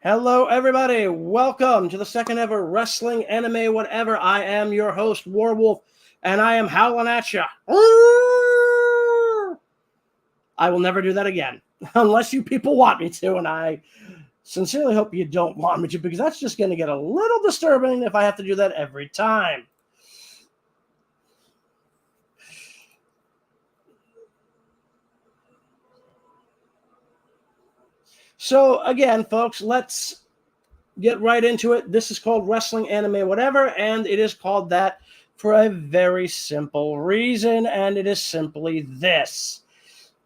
Hello, everybody. Welcome to the second ever Wrestling Anime Whatever. I am your host, Warwolf, and I am howling at you. I will never do that again, unless you people want me to, and I sincerely hope you don't want me to, because that's just going to get a little disturbing if I have to do that every time. So, again, folks, let's get right into it. This is called Wrestling Anime Whatever, and it is called that for a very simple reason, and it is simply this.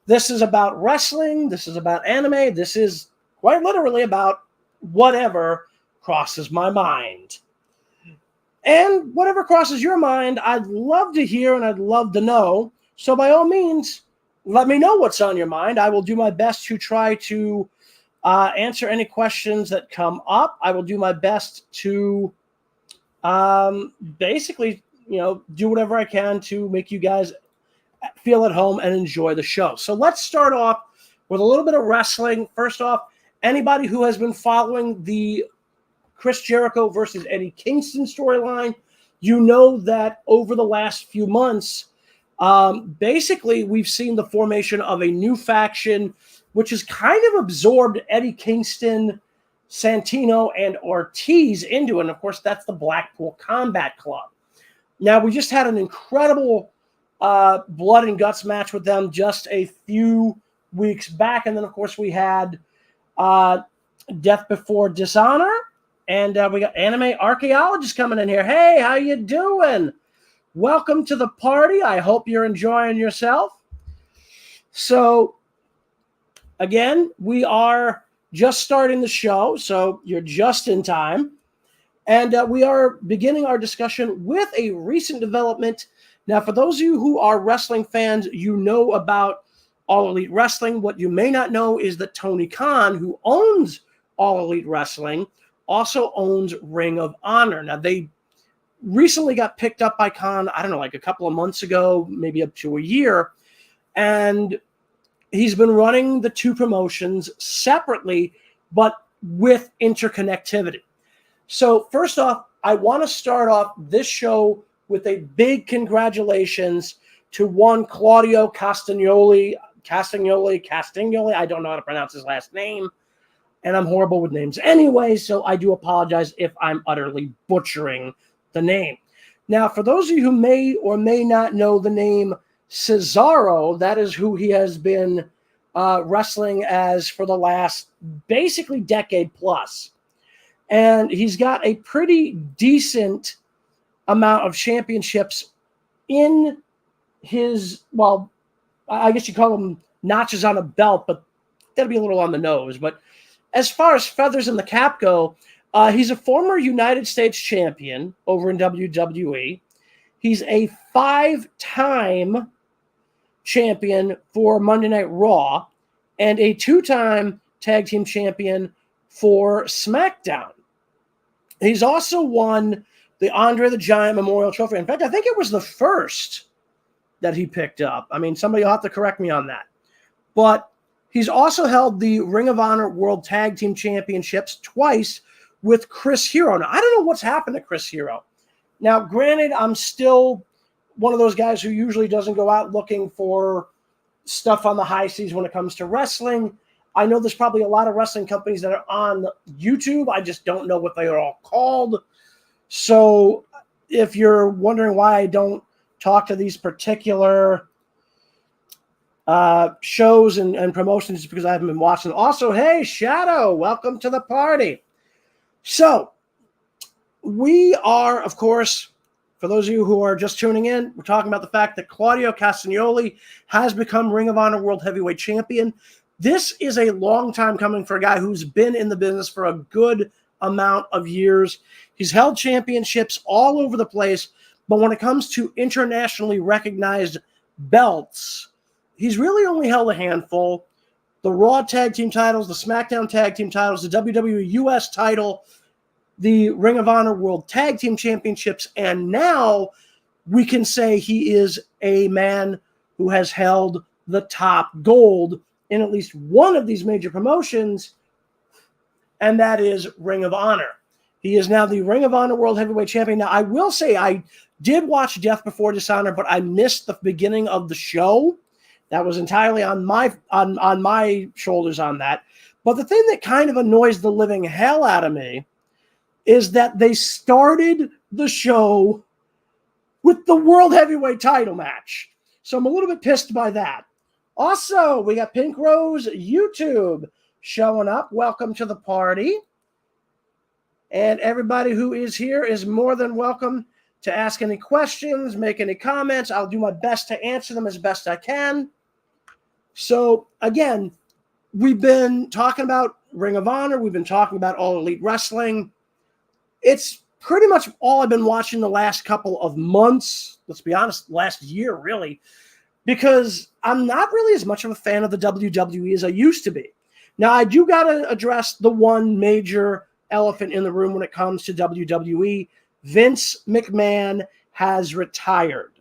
This is about wrestling, this is about anime, this is quite literally about whatever crosses my mind. And whatever crosses your mind, I'd love to hear and I'd love to know. So by all means, let me know what's on your mind. I will do my best to try to answer any questions that come up. I will do my best to basically, do whatever I can to make you guys feel at home and enjoy the show. So let's start off with a little bit of wrestling. First off, anybody who has been following the Chris Jericho versus Eddie Kingston storyline, you know that over the last few months, basically we've seen the formation of a new faction, which has kind of absorbed Eddie Kingston, Santino, and Ortiz into it. And of course, that's the Blackpool Combat Club. Now, we just had an incredible blood and guts match with them just a few weeks back. And then, of course, we had Death Before Dishonor. And we got Anime Archaeologist coming in here. Hey, how you doing? Welcome to the party. I hope you're enjoying yourself. So, again, we are just starting the show, so you're just in time. And we are beginning our discussion with a recent development. Now, for those of you who are wrestling fans, you know about All Elite Wrestling. What you may not know is that Tony Khan, who owns All Elite Wrestling, also owns Ring of Honor. Now, they recently got picked up by Khan, I don't know, like a couple of months ago, maybe up to a year. And he's been running the two promotions separately, but with interconnectivity. So first off, I want to start off this show with a big congratulations to one Claudio Castagnoli. I don't know how to pronounce his last name, and I'm horrible with names anyway, so I do apologize if I'm utterly butchering the name. Now, for those of you who may or may not know the name Cesaro, that is who he has been wrestling as for the last basically decade plus. And he's got a pretty decent amount of championships in his, well, I guess you call them notches on a belt, but that'll be a little on the nose. But as far as feathers in the cap go, he's a former United States champion over in WWE. He's a 5-time champion for Monday Night Raw and a 2-time tag team champion for SmackDown. He's also won the Andre the Giant Memorial Trophy. In fact, I think it was the first that he picked up. I mean, somebody will have to correct me on that. But he's also held the Ring of Honor World Tag Team Championships twice with Chris Hero. Now, I don't know what's happened to Chris Hero. Now, granted, I'm still one of those guys who usually doesn't go out looking for stuff on the high seas when it comes to wrestling. I know there's probably a lot of wrestling companies that are on YouTube. I just don't know what they are all called. So if you're wondering why I don't talk to these particular shows and promotions, because I haven't been watching them. Also, hey, Shadow, welcome to the party. So we are, of course, for those of you who are just tuning in, we're talking about the fact that Claudio Castagnoli has become Ring of Honor World Heavyweight Champion. This is a long time coming for a guy who's been in the business for a good amount of years. He's held championships all over the place, but when it comes to internationally recognized belts, he's really only held a handful. The Raw Tag Team titles, the SmackDown Tag Team titles, the WWE US title, the Ring of Honor World Tag Team Championships, and now we can say he is a man who has held the top gold in at least one of these major promotions and that is Ring of Honor. He is now the Ring of Honor World Heavyweight Champion. Now, I will say I did watch Death Before Dishonor, but I missed the beginning of the show. That was entirely on my shoulders on that. But the thing that kind of annoys the living hell out of me is that they started the show with the World Heavyweight title match. So I'm a little bit pissed by that. Also, we got Pink Rose YouTube showing up. Welcome to the party. And everybody who is here is more than welcome to ask any questions, make any comments. I'll do my best to answer them as best I can. So, again, we've been talking about Ring of Honor. We've been talking about All Elite Wrestling. It's pretty much all I've been watching the last couple of months. Let's be honest, last year, really. Because I'm not really as much of a fan of the WWE as I used to be. Now, I do got to address the one major elephant in the room when it comes to WWE. Vince McMahon has retired.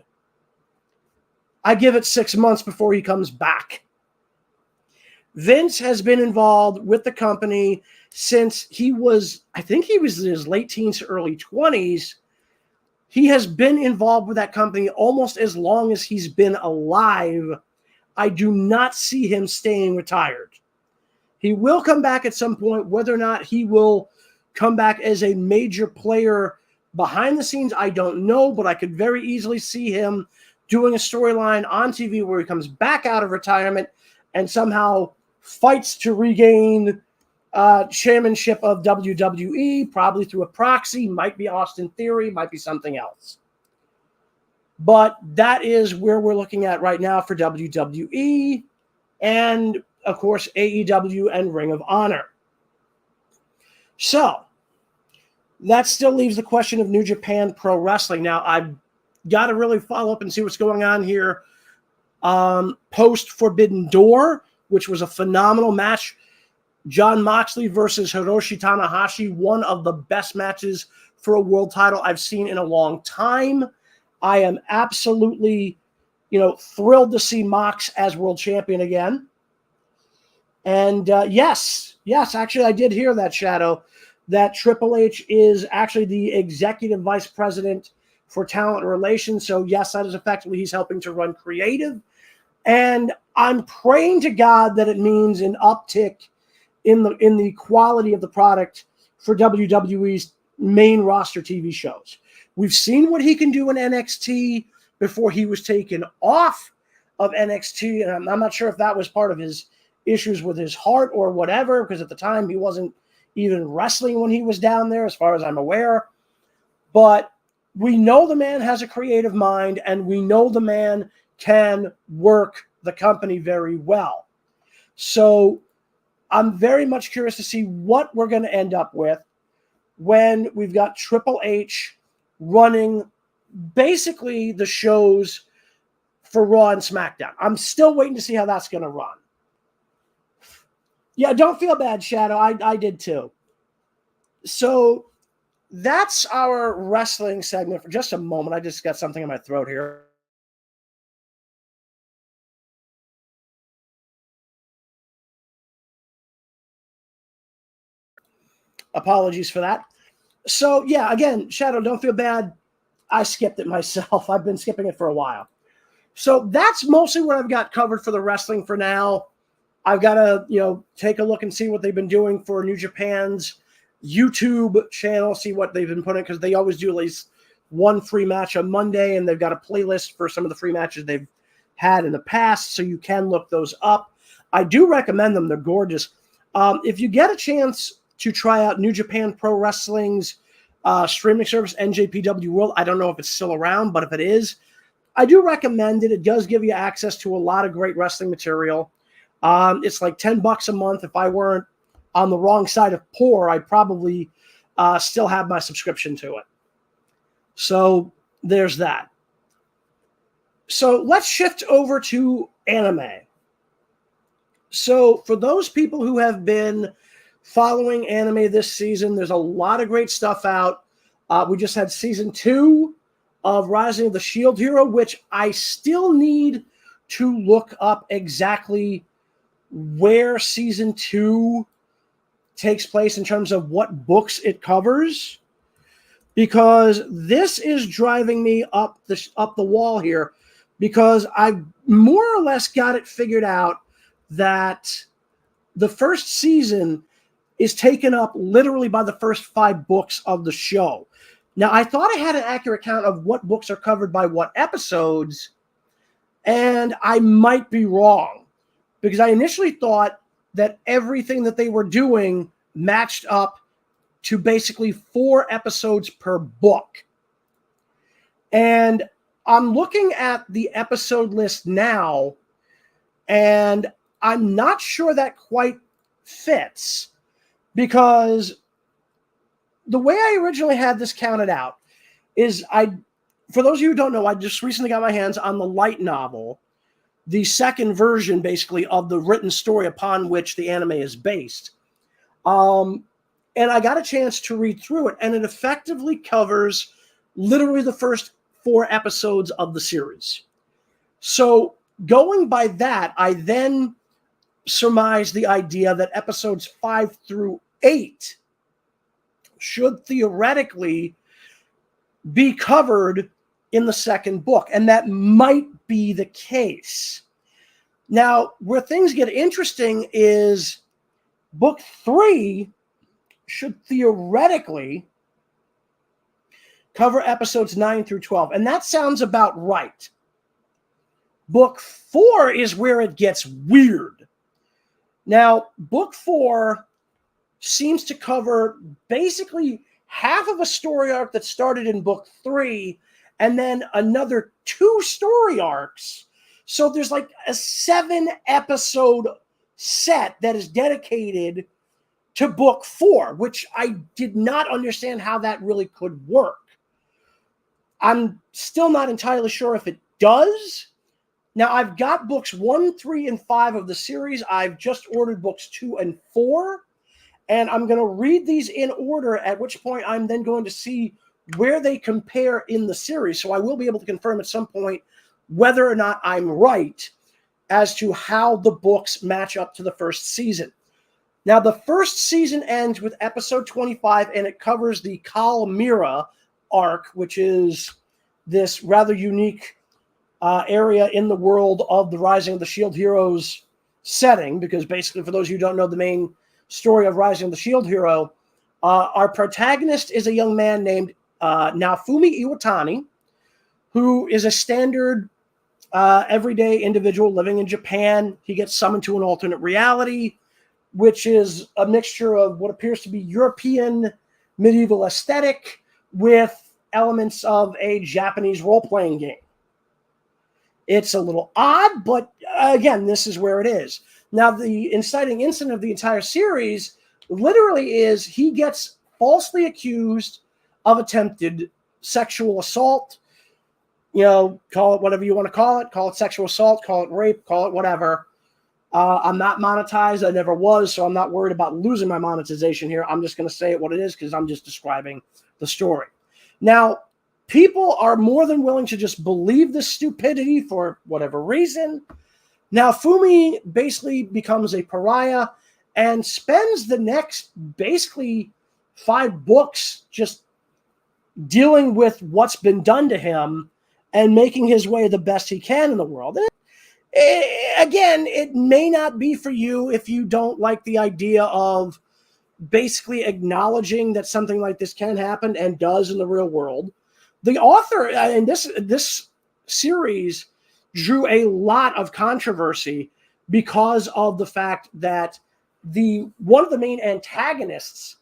I give it 6 months before he comes back. Vince has been involved with the company since he was in his late teens to early 20s. He has been involved with that company almost as long as he's been alive. I do not see him staying retired. He will come back at some point. Whether or not he will come back as a major player behind the scenes, I don't know, but I could very easily see him doing a storyline on TV where he comes back out of retirement and somehow fights to regain chairmanship of WWE, probably through a proxy, might be Austin Theory, might be something else. But that is where we're looking at right now for WWE and, of course, AEW and Ring of Honor. So, that still leaves the question of New Japan Pro Wrestling. Now, I've got to really follow up and see what's going on here. Post Forbidden Door, which was a phenomenal match. Jon Moxley versus Hiroshi Tanahashi, one of the best matches for a world title I've seen in a long time. I am absolutely, thrilled to see Mox as world champion again. And yes, actually, I did hear that, Shadow, that Triple H is actually the executive vice president for talent relations. So yes, that is effectively he's helping to run creative. And I'm praying to God that it means an uptick in the quality of the product for WWE's main roster TV shows. We've seen what he can do in NXT before he was taken off of NXT, and I'm not sure if that was part of his issues with his heart or whatever, because at the time he wasn't even wrestling when he was down there, as far as I'm aware. But we know the man has a creative mind, and we know the man can work the company very well. So I'm very much curious to see what we're going to end up with when we've got Triple H running basically the shows for Raw and SmackDown. I'm still waiting to see how that's going to run. Yeah, don't feel bad, Shadow. I did too. So that's our wrestling segment for just a moment. I just got something in my throat here. Apologies for that. So, yeah, again, Shadow, don't feel bad. I skipped it myself. I've been skipping it for a while. So that's mostly what I've got covered for the wrestling for now. I've got to, take a look and see what they've been doing for New Japan's YouTube channel, see what they've been putting, because they always do at least one free match on Monday, and they've got a playlist for some of the free matches they've had in the past, so you can look those up. I do recommend them. They're gorgeous. If you get a chance to try out New Japan Pro Wrestling's streaming service, NJPW World, I don't know if it's still around, but if it is, I do recommend it. It does give you access to a lot of great wrestling material. It's like $10 a month. If I weren't on the wrong side of poor, I'd probably still have my subscription to it. So there's that. So let's shift over to anime. So for those people who have been following anime this season, there's a lot of great stuff out. We just had season 2 of Rising of the Shield Hero, which I still need to look up exactly where season 2 takes place in terms of what books it covers, because this is driving me up the wall here, because I've more or less got it figured out that the first season is taken up literally by the first 5 books of the show. Now, I thought I had an accurate count of what books are covered by what episodes, and I might be wrong, because I initially thought that everything that they were doing matched up to basically 4 episodes per book. And I'm looking at the episode list now, and I'm not sure that quite fits, because the way I originally had this counted out is for those of you who don't know, I just recently got my hands on the light novel, the second version basically of the written story upon which the anime is based. And I got a chance to read through it, and it effectively covers literally the first 4 episodes of the series. So going by that, I then surmised the idea that episodes 5 through 8 should theoretically be covered in the second book, and that might be the case. Now, where things get interesting is book 3 should theoretically cover episodes 9 through 12, and that sounds about right. Book 4 is where it gets weird. Now, book 4 seems to cover basically half of a story arc that started in book 3, and then another 2 story arcs. So there's like a 7-episode set that is dedicated to book 4, which I did not understand how that really could work. I'm still not entirely sure if it does. Now, I've got books 1, 3, and 5 of the series. I've just ordered books 2 and 4. And I'm going to read these in order, at which point I'm then going to see where they compare in the series. So I will be able to confirm at some point whether or not I'm right as to how the books match up to the first season. Now, the first season ends with episode 25, and it covers the Kalmyra arc, which is this rather unique area in the world of the Rising of the Shield Heroes setting, because basically, for those of you who don't know the main story of Rising of the Shield Hero, our protagonist is a young man named Naofumi Iwatani, who is a standard everyday individual living in Japan. He gets summoned to an alternate reality, which is a mixture of what appears to be European medieval aesthetic with elements of a Japanese role-playing game. It's a little odd, but again, this is where it is. Now, the inciting incident of the entire series literally is he gets falsely accused of attempted sexual assault. You know, call it whatever you want to call it sexual assault, call it rape, call it whatever. I'm not monetized. I never was, so I'm not worried about losing my monetization here. I'm just going to say it what it is because I'm just describing the story. Now, people are more than willing to just believe this stupidity for whatever reason. Now, Fumi basically becomes a pariah and spends the next basically 5 books just dealing with what's been done to him and making his way the best he can in the world. And again, it may not be for you if you don't like the idea of basically acknowledging that something like this can happen and does in the real world. The author in this series drew a lot of controversy because of the fact that one of the main antagonists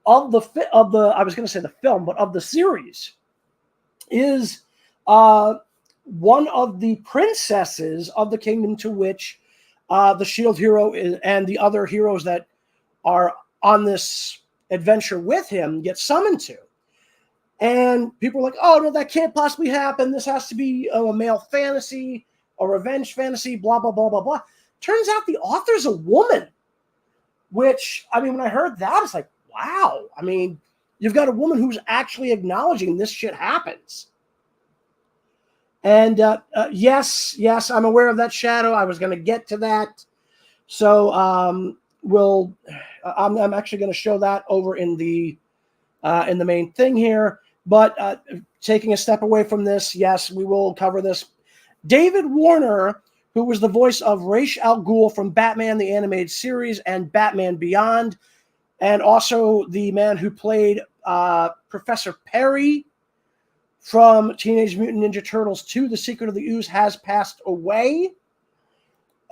of the I was going to say the film, but of the series is one of the princesses of the kingdom to which the Shield Hero and the other heroes that are on this adventure with him get summoned to. And people are like, oh, no, that can't possibly happen. This has to be a male fantasy, a revenge fantasy, blah, blah, blah, blah, blah. Turns out the author's a woman, which, I mean, when I heard that, it's like, wow. I mean, you've got a woman who's actually acknowledging this shit happens. And yes, I'm aware of that shadow. I was going to get to that. So I'm actually going to show that over in the main thing here. But taking a step away from this, yes, we will cover this. David Warner, who was the voice of Ra's al Ghul from Batman the Animated Series and Batman Beyond, and also the man who played Professor Perry from Teenage Mutant Ninja Turtles 2, The Secret of the Ooze, has passed away.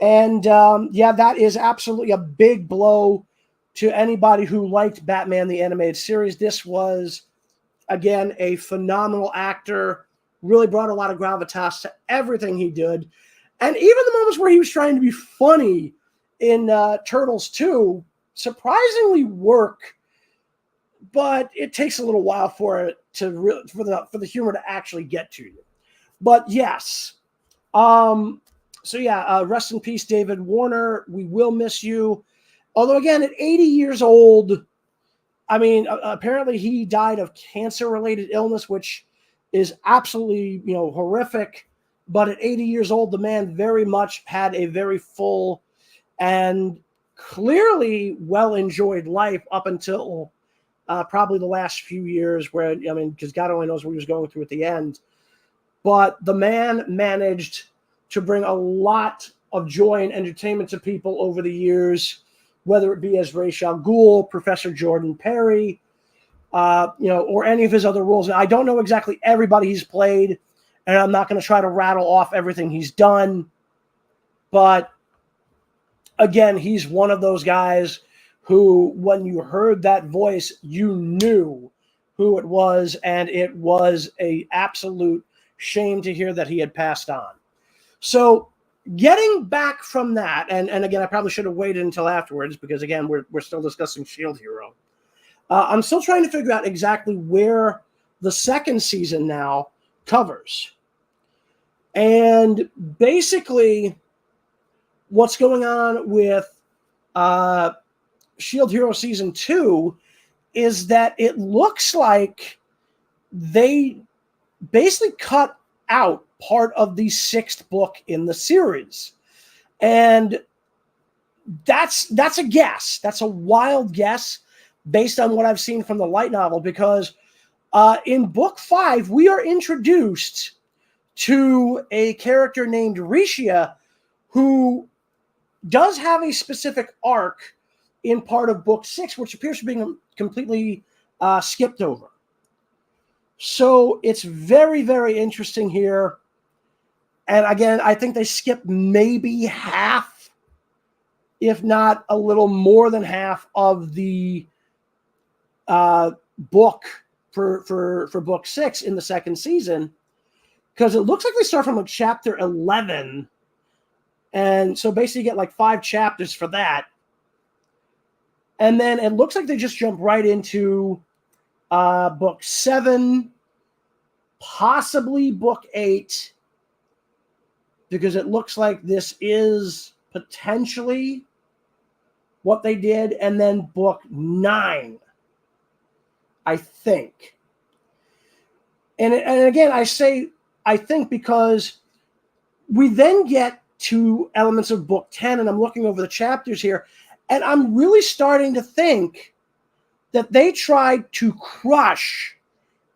And that is absolutely a big blow to anybody who liked Batman the Animated Series. This was, again, a phenomenal actor, really brought a lot of gravitas to everything he did. And even the moments where he was trying to be funny in Turtles 2 surprisingly work, but it takes a little while for it to for the humor to actually get to you. But yes, rest in peace, David Warner. We will miss you. Although again, at 80 years old, I mean, apparently he died of cancer-related illness, which is absolutely horrific. But at 80 years old, the man very much had a very full and clearly well-enjoyed life up until probably the last few years where, because God only knows what he was going through at the end. But the man managed to bring a lot of joy and entertainment to people over the years, whether it be as Ra's al Ghul, Professor Jordan Perry, or any of his other roles. And I don't know exactly everybody he's played, and I'm not going to try to rattle off everything he's done. But again, he's one of those guys who, when you heard that voice, you knew who it was, and it was an absolute shame to hear that he had passed on. So getting back from that, and again, I probably should have waited until afterwards because, again, we're still discussing Shield Hero. I'm still trying to figure out exactly where the second season now covers. And basically, what's going on with Shield Hero Season 2 is that it looks like they basically cut out part of the 6th book in the series. And that's a guess. That's a wild guess based on what I've seen from the light novel, because in book 5, we are introduced to a character named Risha, who does have a specific arc in part of book 6, which appears to be completely skipped over. So it's very, very interesting here. And again, I think they skipped maybe half, if not a little more than half, of the book for book 6 in the second season, because it looks like they start from like chapter 11. And so basically you get like 5 chapters for that. And then it looks like they just jump right into book 7, possibly book 8, because it looks like this is potentially what they did. And then book 9, I think. And again, I say I think because we then get to elements of book 10, and I'm looking over the chapters here, and I'm really starting to think that they tried to crush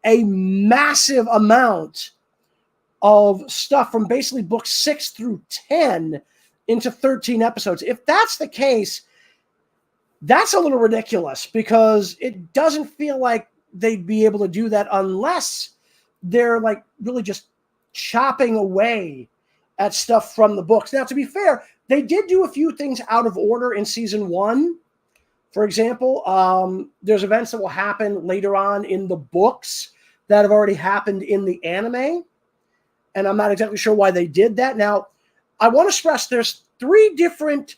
a massive amount of stuff from basically books 6 through 10 into 13 episodes. If that's the case, that's a little ridiculous, because it doesn't feel like they'd be able to do that unless they're like really just chopping away at stuff from the books. Now, to be fair, they did do a few things out of order in season 1. For example, there's events that will happen later on in the books that have already happened in the anime, and I'm not exactly sure why they did that. Now, I want to stress there's 3 different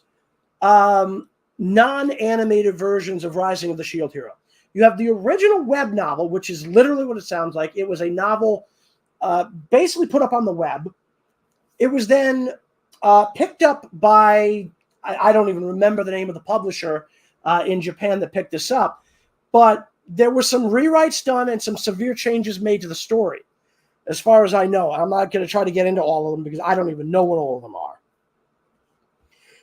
non-animated versions of Rising of the Shield Hero. You have the original web novel, which is literally what it sounds like. It was a novel basically put up on the web. It was then picked up by, I don't even remember the name of the publisher in Japan that picked this up, but there were some rewrites done and some severe changes made to the story, as far as I know. I'm not going to try to get into all of them because I don't even know what all of them are.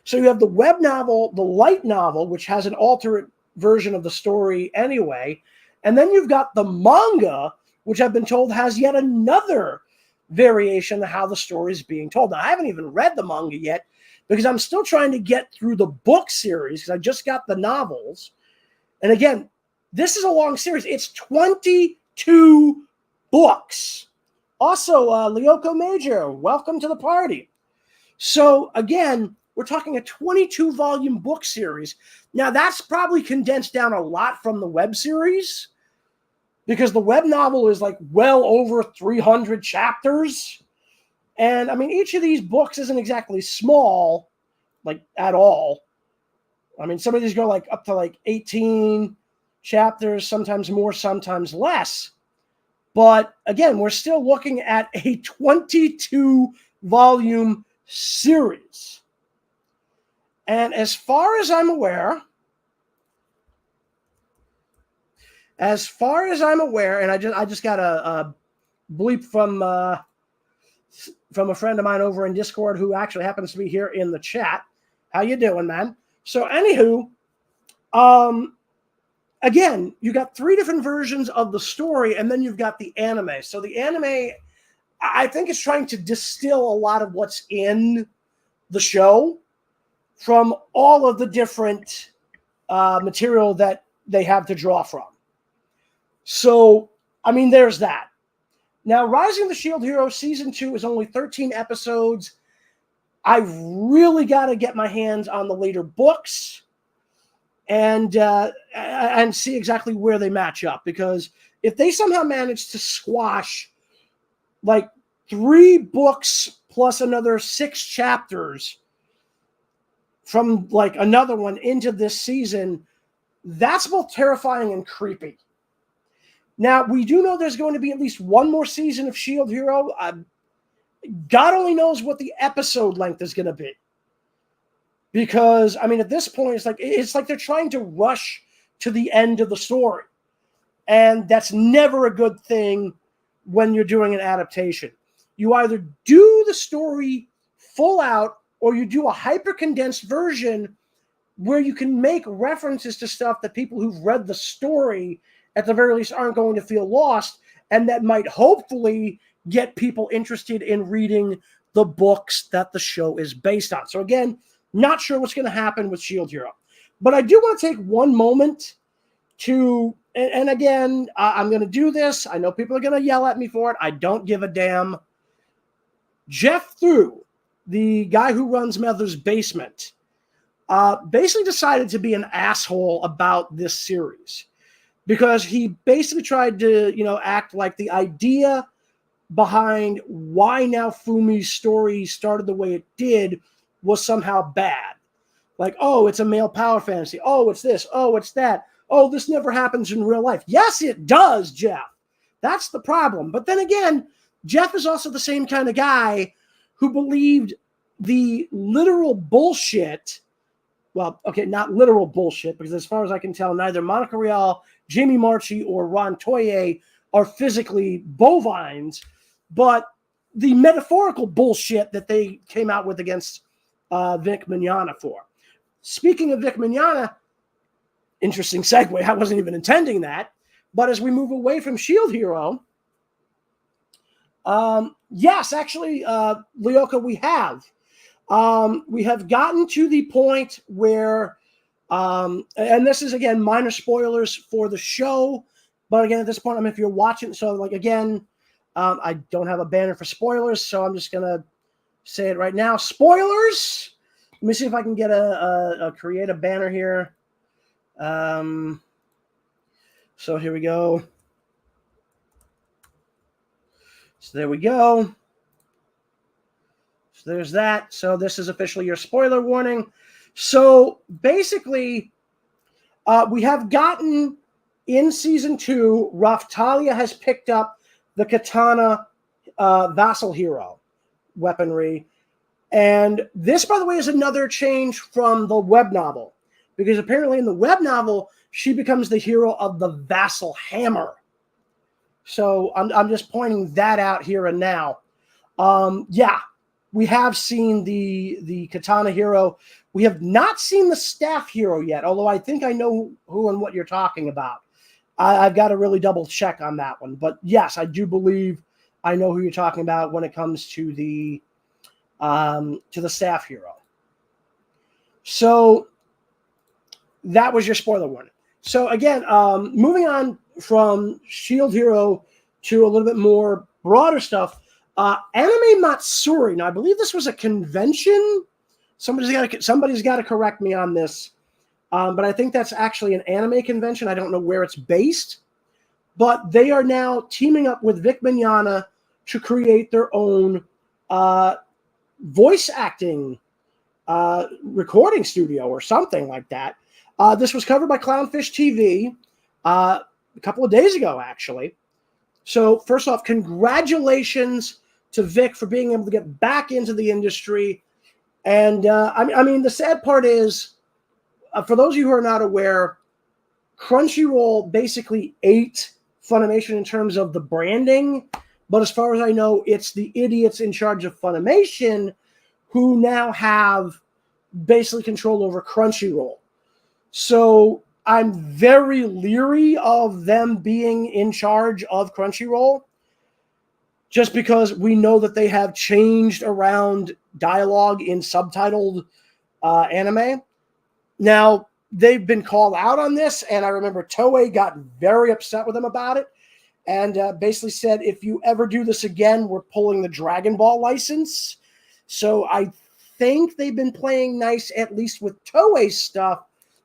So you have the web novel, the light novel, which has an alternate version of the story anyway. And then you've got the manga, which I've been told has yet another variation of how the story is being told. Now, I haven't even read the manga yet because I'm still trying to get through the book series because I just got the novels. And again, this is a long series. It's 22 books. Also, Lyoko Major, welcome to the party. So again, we're talking a 22-volume book series. Now, that's probably condensed down a lot from the web series because the web novel is like well over 300 chapters. And I mean, each of these books isn't exactly small, like at all. I mean, some of these go like up to like 18 chapters, sometimes more, sometimes less. But again, we're still looking at a 22-volume series. And as far as I'm aware, and I just got a bleep from a friend of mine over in Discord who actually happens to be here in the chat. How you doing, man? So anywho, again, you got 3 different versions of the story, and then you've got the anime. So the anime, I think, is trying to distill a lot of what's in the show from all of the different material that they have to draw from. So, I mean, there's that. Now, Rising of the Shield Hero Season 2 is only 13 episodes. I've really got to get my hands on the later books and see exactly where they match up. Because if they somehow manage to squash like 3 books plus another 6 chapters from like another one into this season, that's both terrifying and creepy. Now, we do know there's going to be at least one more season of Shield Hero. God only knows what the episode length is going to be. Because, I mean, at this point, it's like they're trying to rush to the end of the story. And that's never a good thing when you're doing an adaptation. You either do the story full out or you do a hyper-condensed version where you can make references to stuff that people who've read the story at the very least aren't going to feel lost, and that might hopefully get people interested in reading the books that the show is based on. So again, not sure what's going to happen with Shield Hero. But I do want to take one moment to, and again, I'm going to do this. I know people are going to yell at me for it. I don't give a damn. Jeff Thu, the guy who runs Mother's Basement, basically decided to be an asshole about this series. Because he basically tried to, act like the idea behind why Now Fumi's story started the way it did was somehow bad. Like, oh, it's a male power fantasy. Oh, it's this. Oh, it's that. Oh, this never happens in real life. Yes, it does, Jeff. That's the problem. But then again, Jeff is also the same kind of guy who believed the literal bullshit. Well, okay, not literal bullshit, because as far as I can tell, neither Monica Rial, Jamie Marchi, or Ron Toye are physically bovines, but the metaphorical bullshit that they came out with against Vic Mignogna for. Speaking of Vic Mignogna, interesting segue. I wasn't even intending that. But as we move away from Shield Hero, yes, actually, Lyoko, we have. We have gotten to the point where, and this is, again, minor spoilers for the show. But again, at this point, if you're watching, so like, again, I don't have a banner for spoilers, so I'm just going to say it right now. Spoilers! Let me see if I can get create a banner here. So here we go. So there we go. So there's that. So this is officially your spoiler warning. So basically, we have gotten in season 2, Raftalia has picked up the katana vassal hero weaponry. And this, by the way, is another change from the web novel. Because apparently in the web novel, she becomes the hero of the vassal hammer. So I'm just pointing that out here and now. Yeah, we have seen the katana hero We have not seen the staff hero yet, although I think I know who and what you're talking about. I've got to really double check on that one. But yes, I do believe I know who you're talking about when it comes to the staff hero. So that was your spoiler warning. So again, moving on from Shield Hero to a little bit more broader stuff, Anime Matsuri. Now, I believe this was a convention. Somebody's got to correct me on this, but I think that's actually an anime convention. I don't know where it's based, but they are now teaming up with Vic Mignogna to create their own voice acting recording studio or something like that. This was covered by Clownfish TV a couple of days ago, actually. So first off, congratulations to Vic for being able to get back into the industry. And I mean, the sad part is, for those of you who are not aware, Crunchyroll basically ate Funimation in terms of the branding. But as far as I know, it's the idiots in charge of Funimation who now have basically control over Crunchyroll. So I'm very leery of them being in charge of Crunchyroll, just because we know that they have changed around dialogue in subtitled anime. Now, they've been called out on this, and I remember Toei got very upset with them about it, and basically said, if you ever do this again, we're pulling the Dragon Ball license. So I think they've been playing nice, at least with Toei stuff,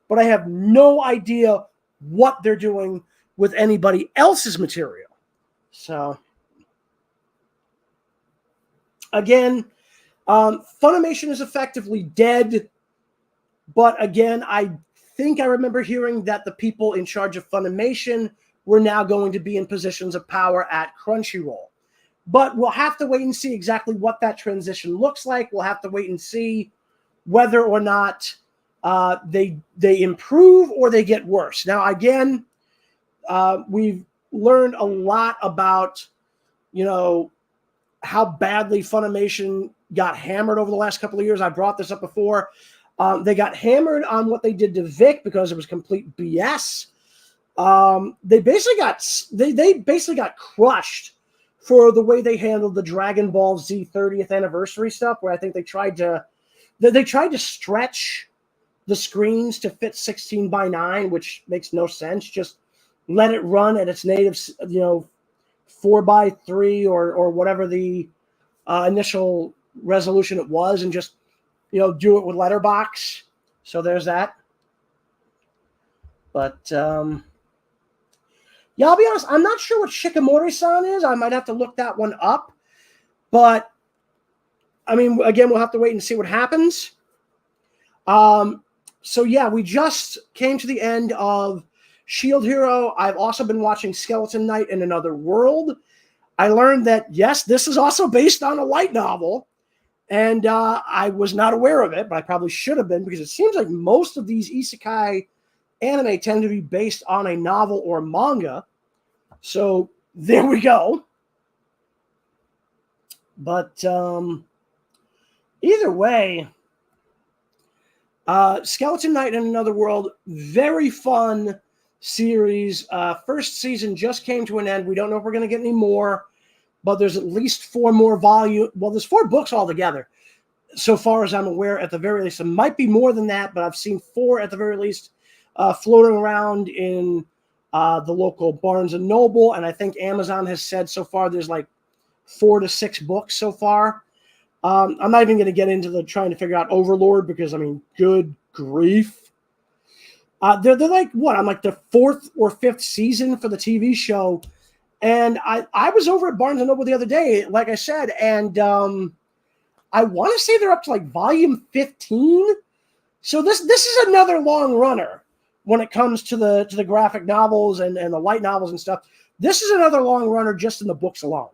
but I have no idea what they're doing with anybody else's material. So, again, Funimation is effectively dead, but again, I think I remember hearing that the people in charge of Funimation were now going to be in positions of power at Crunchyroll. But we'll have to wait and see exactly what that transition looks like. We'll have to wait and see whether or not they improve or they get worse. Now, again, we've learned a lot about, how badly Funimation got hammered over the last couple of years. I brought this up before. They got hammered on what they did to Vic because it was complete BS. They basically got crushed for the way they handled the Dragon Ball Z 30th anniversary stuff, where I think they tried to stretch the screens to fit 16:9, which makes no sense. Just let it run at its native, 4:3 or whatever the initial resolution it was, and just do it with letterbox. So there's that. But yeah, I'll be honest, I'm not sure what Shikamori-san is. I might have to look that one up. But I mean, again, we'll have to wait and see what happens. So yeah, we just came to the end of Shield Hero. I've also been watching Skeleton Knight in Another World. I learned that, yes, this is also based on a light novel. And I was not aware of it, but I probably should have been, because it seems like most of these isekai anime tend to be based on a novel or manga. So there we go. But either way, Skeleton Knight in Another World, very fun series. First season just came to an end. We don't know if we're going to get any more, but there's at least 4 more volumes. Well, there's 4 books altogether, so far as I'm aware, at the very least. It might be more than that, but I've seen 4 at the very least floating around in the local Barnes & Noble, and I think Amazon has said so far there's like 4 to 6 books so far. I'm not even going to get into trying to figure out Overlord, because, I mean, good grief. They're like, what? I'm like the 4th or 5th season for the TV show. And I was over at Barnes & Noble the other day, like I said, and I want to say they're up to like volume 15. So this is another long runner when it comes to the graphic novels and the light novels and stuff. This is another long runner just in the books alone.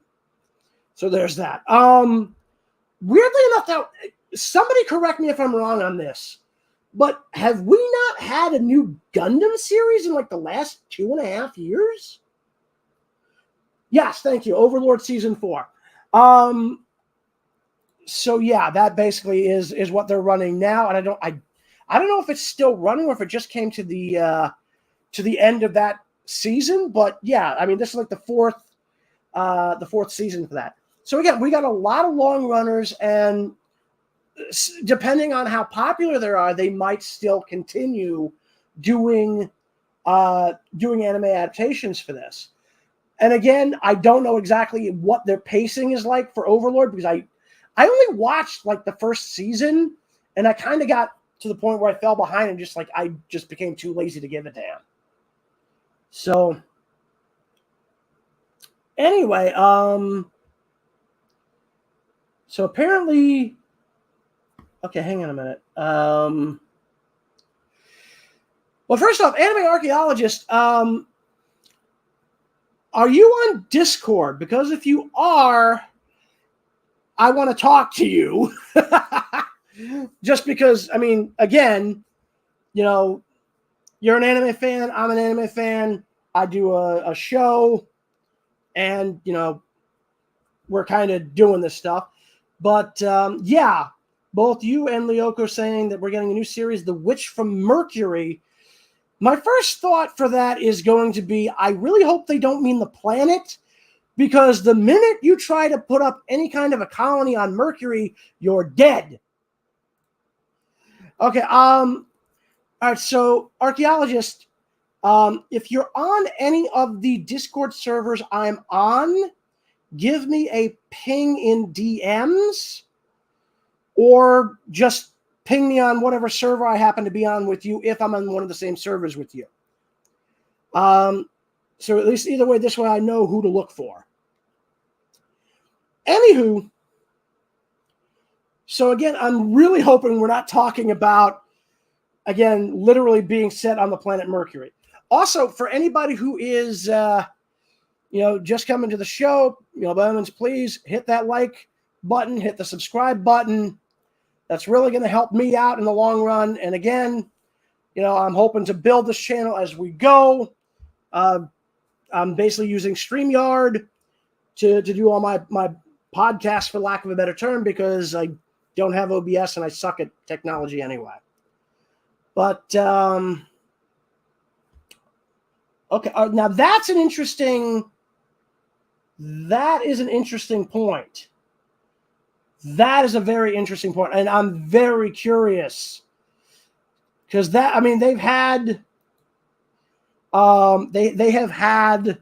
So there's that. Weirdly enough, now, somebody correct me if I'm wrong on this, but have we not had a new Gundam series in like the last 2.5 years? Yes, thank you. Overlord Season 4. So yeah, that basically is what they're running now, and I don't know if it's still running or if it just came to the end of that season. But yeah, I mean, this is like the fourth season for that. So again, we got a lot of long runners, and depending on how popular they are, they might still continue doing anime adaptations for this. And again, I don't know exactly what their pacing is like for Overlord, because I only watched like the first season, and I kind of got to the point where I fell behind and I just became too lazy to give a damn. So anyway, so apparently, okay, hang on a minute. Well, first off, Anime Archaeologist, are you on Discord? Because if you are, I want to talk to you. Just because, I mean, again, you know, you're an anime fan, I'm an anime fan, I do a show, and, you know, we're kind of doing this stuff. But, yeah, both you and Lyoko saying that we're getting a new series, The Witch from Mercury. My first thought for that is going to be, I really hope they don't mean the planet, because the minute you try to put up any kind of a colony on Mercury, you're dead. Okay, all right, so Archaeologist, if you're on any of the Discord servers I'm on, give me a ping in DMs, or just ping me on whatever server I happen to be on with you if I'm on one of the same servers with you. So at least either way, this way I know who to look for. Anywho, so again, I'm really hoping we're not talking about, again, literally being set on the planet Mercury. Also, for anybody who is, just coming to the show, by all means, please hit that like button, hit the subscribe button. That's really going to help me out in the long run. And again, I'm hoping to build this channel as we go. I'm basically using StreamYard to do all my podcasts, for lack of a better term, because I don't have OBS and I suck at technology anyway. But, okay, now that is an interesting point. That is a very interesting point, and I'm very curious, because they've had they have had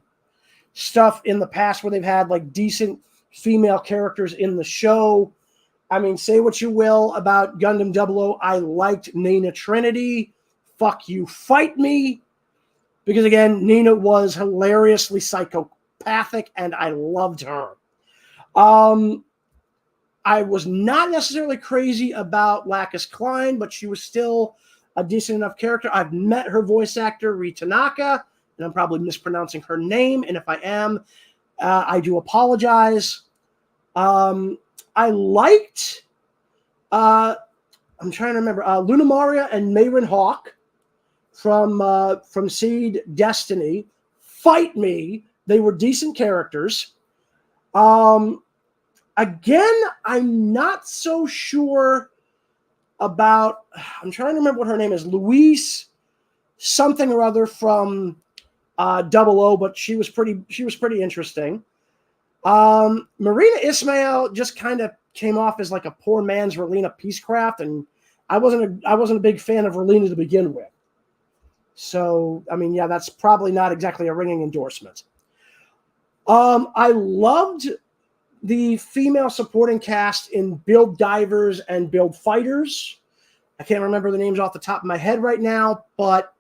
stuff in the past where they've had like decent female characters in the show. I mean, say what you will about Gundam 00, I liked Nina Trinity. Fuck you, fight me, because again, Nina was hilariously psychopathic, and I loved her. I was not necessarily crazy about Lacus Klein, but she was still a decent enough character. I've met her voice actor, Rie Tanaka, and I'm probably mispronouncing her name, and if I am, I do apologize. I liked, I'm trying to remember, Luna Maria and Mayrin Hawk from Seed Destiny. Fight me. They were decent characters. Again, I'm not so sure about, I'm trying to remember what her name is, Louise something or other from 00, but she was pretty interesting. Marina Ismail just kind of came off as like a poor man's Relina Peacecraft, and I wasn't a big fan of Relina to begin with. So, I mean, yeah, that's probably not exactly a ringing endorsement. I loved the female supporting cast in Build Divers and Build Fighters. I can't remember the names off the top of my head right now, but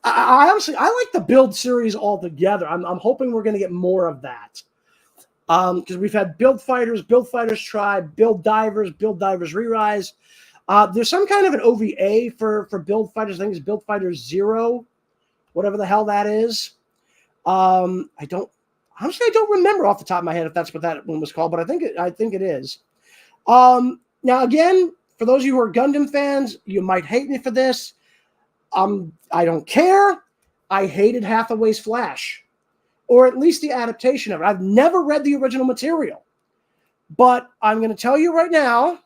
I honestly like the Build series altogether. I'm hoping we're going to get more of that. Because we've had Build Fighters, Build Fighters Tribe, Build Divers Re-Rise. There's some kind of an OVA for Build Fighters. I think it's Build Fighters 0, whatever the hell that is. Honestly, I don't remember off the top of my head if that's what that one was called, but I think it is. Now, again, for those of you who are Gundam fans, you might hate me for this. I don't care. I hated Hathaway's Flash, or at least the adaptation of it. I've never read the original material, But I'm going to tell you right now.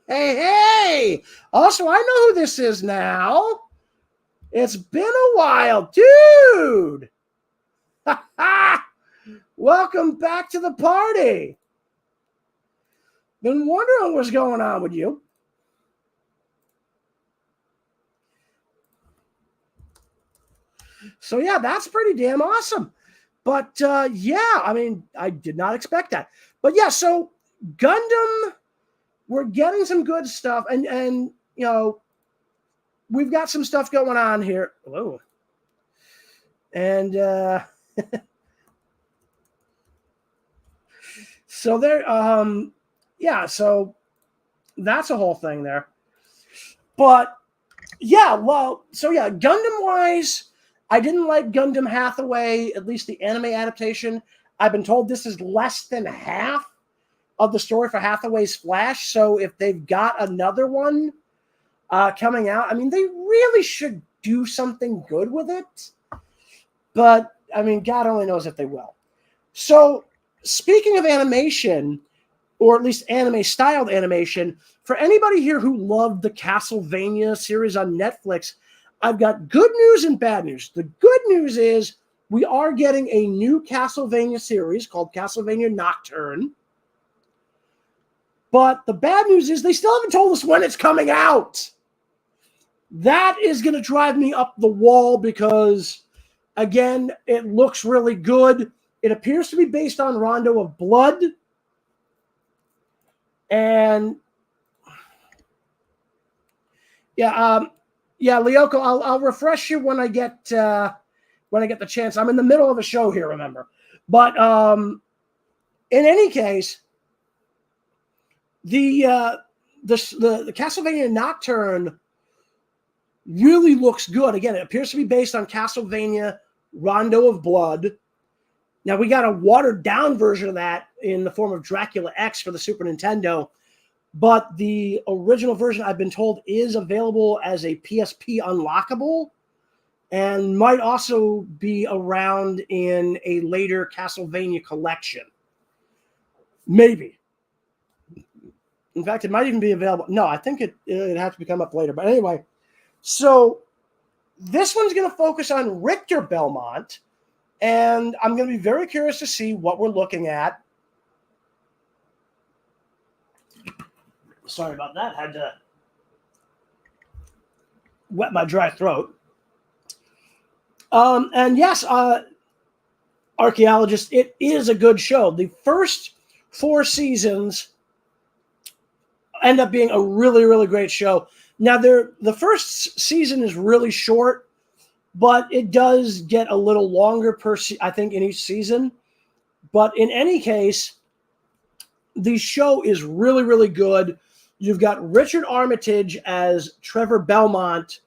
Hey! Also, I know who this is now. It's been a while. Dude! Welcome back to the party. Been wondering what's going on with you. So, yeah, that's pretty damn awesome. But, yeah, I mean, I did not expect that. But, yeah, so Gundam, we're getting some good stuff. And you know, we've got some stuff going on here. Whoa. And so there, yeah, so that's a whole thing there. But yeah, well, so yeah, Gundam wise, I didn't like Gundam Hathaway, at least the anime adaptation. I've been told this is less than half of the story for Hathaway's Flash. So if they've got another one coming out, I mean, they really should do something good with it. But I mean, God only knows if they will. So speaking of animation, or at least anime-styled animation, for anybody here who loved the Castlevania series on Netflix, I've got good news and bad news. The good news is we are getting a new Castlevania series called Castlevania Nocturne. But the bad news is they still haven't told us when it's coming out. That is going to drive me up the wall because, again, it looks really good. It appears to be based on Rondo of Blood. And yeah, Lyoko, I'll refresh you when I get the chance. I'm in the middle of a show here, remember. But in any case, the Castlevania Nocturne really looks good. Again, it appears to be based on Castlevania Rondo of Blood. Now, we got a watered-down version of that in the form of Dracula X for the Super Nintendo, but the original version, I've been told, is available as a PSP unlockable and might also be around in a later Castlevania collection. Maybe. In fact, it might even be available. No, I think it has to come up later. But anyway, so this one's going to focus on Richter Belmont, and I'm going to be very curious to see what we're looking at. Sorry about that. Had to wet my dry throat. And yes, Archaeologist, it is a good show. The first 4 seasons end up being a really, really great show. Now, the first season is really short, but it does get a little longer I think, in each season. But in any case, the show is really, really good. You've got Richard Armitage as Trevor Belmont,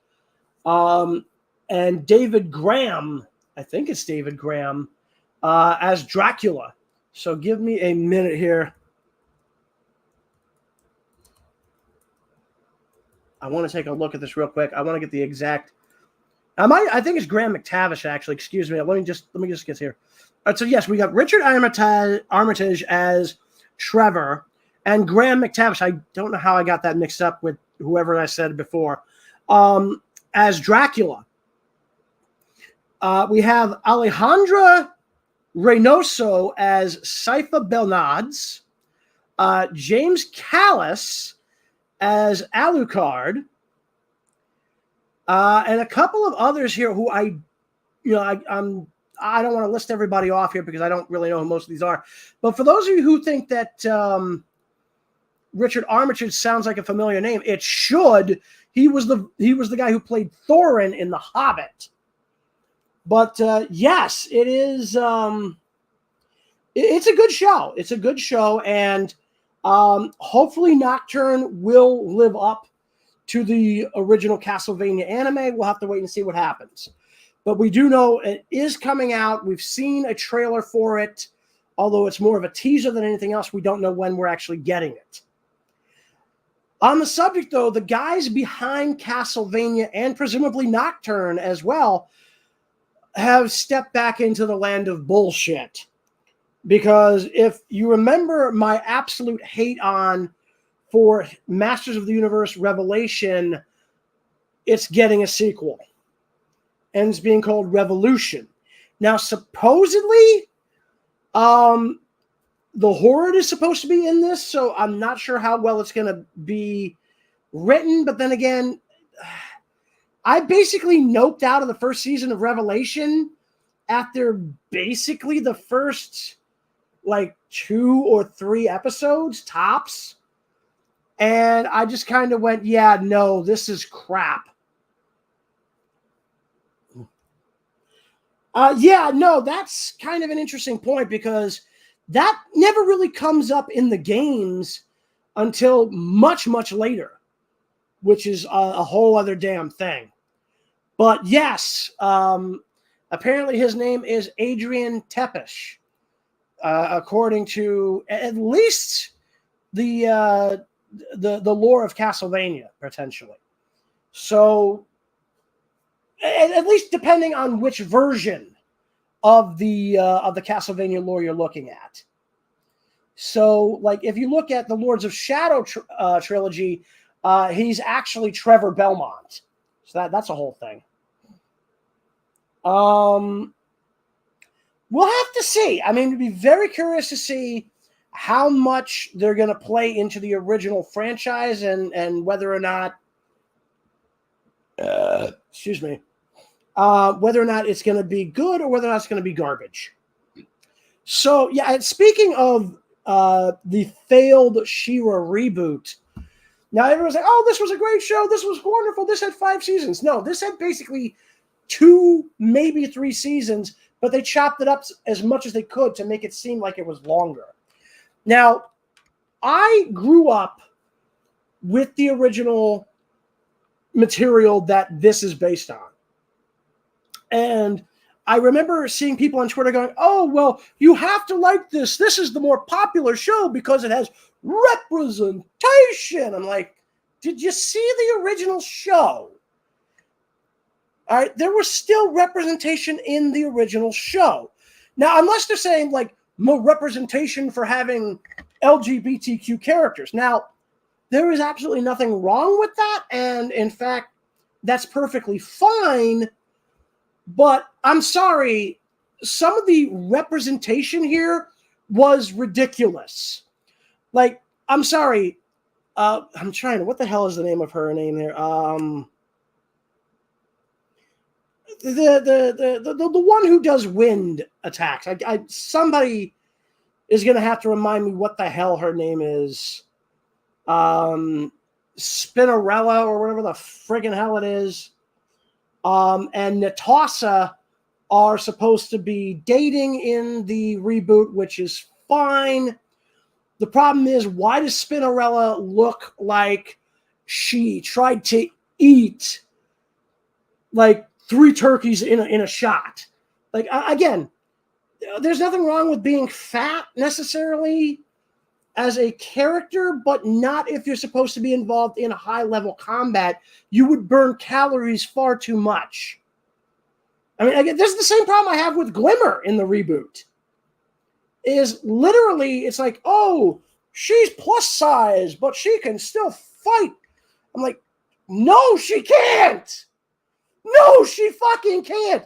and David Graham, I think it's David Graham, as Dracula. So give me a minute here. I want to take a look at this real quick. I want to get the exact. I think it's Graham McTavish, actually. Excuse me. Let me just get here. All right, so yes, we got Richard Armitage as Trevor and Graham McTavish. I don't know how I got that mixed up with whoever I said before. As Dracula. We have Alejandra Reynoso as Saifa Belnades. James Callis as Alucard, and a couple of others here who I don't want to list everybody off here because I don't really know who most of these are. But for those of you who think that Richard Armitage sounds like a familiar name, it should. He was the guy who played Thorin in The Hobbit. But yes, it is. It's a good show. It's a good show, and hopefully Nocturne will live up to the original Castlevania anime. We'll have to wait and see what happens. But we do know it is coming out. We've seen a trailer for it, although it's more of a teaser than anything else. We don't know when we're actually getting it. On the subject, though, the guys behind Castlevania and presumably Nocturne as well have stepped back into the land of bullshit. Because if you remember my absolute hate on for Masters of the Universe Revelation, it's getting a sequel. And it's being called Revolution. Now, supposedly, the Horde is supposed to be in this, so I'm not sure how well it's going to be written. But then again, I basically noped out of the first season of Revelation after basically the first, 2 or 3 episodes, tops. And I just kind of went, yeah, no, this is crap. That's kind of an interesting point because that never really comes up in the games until much, much later, which is a whole other damn thing. But yes, apparently his name is Adrian Tepish, according to at least the lore of Castlevania, potentially. So, at least depending on which version of the Castlevania lore you're looking at. So, if you look at the Lords of Shadow trilogy, he's actually Trevor Belmont. So that's a whole thing. We'll have to see. I mean, we'd be very curious to see how much they're going to play into the original franchise and whether or not, whether or not it's going to be good or whether or not it's going to be garbage. So, yeah, and speaking of the failed She-Ra reboot, now everyone's like, oh, this was a great show. This was wonderful. This had 5 seasons. No, this had basically 2, maybe 3 seasons, but they chopped it up as much as they could to make it seem like it was longer. Now, I grew up with the original material that this is based on. And I remember seeing people on Twitter going, oh, well, you have to like this. This is the more popular show because it has representation. I'm like, did you see the original show? All right, there was still representation in the original show. Now, unless they're saying, more representation for having LGBTQ characters. Now, there is absolutely nothing wrong with that. And, in fact, that's perfectly fine. But I'm sorry, some of the representation here was ridiculous. I'm sorry. I'm trying to, what the hell is the name of her name there? The one who does wind attacks. Somebody is going to have to remind me what the hell her name is. Spinnerella or whatever the friggin' hell it is. And Natasha are supposed to be dating in the reboot, which is fine. The problem is, why does Spinnerella look like she tried to eat 3 turkeys in a shot? Again, there's nothing wrong with being fat necessarily as a character, but not if you're supposed to be involved in a high-level combat. You would burn calories far too much. I mean, again, this is the same problem I have with Glimmer in the reboot. Is literally, it's like, oh, she's plus size, but she can still fight. I'm like, no, she can't. No, she fucking can't.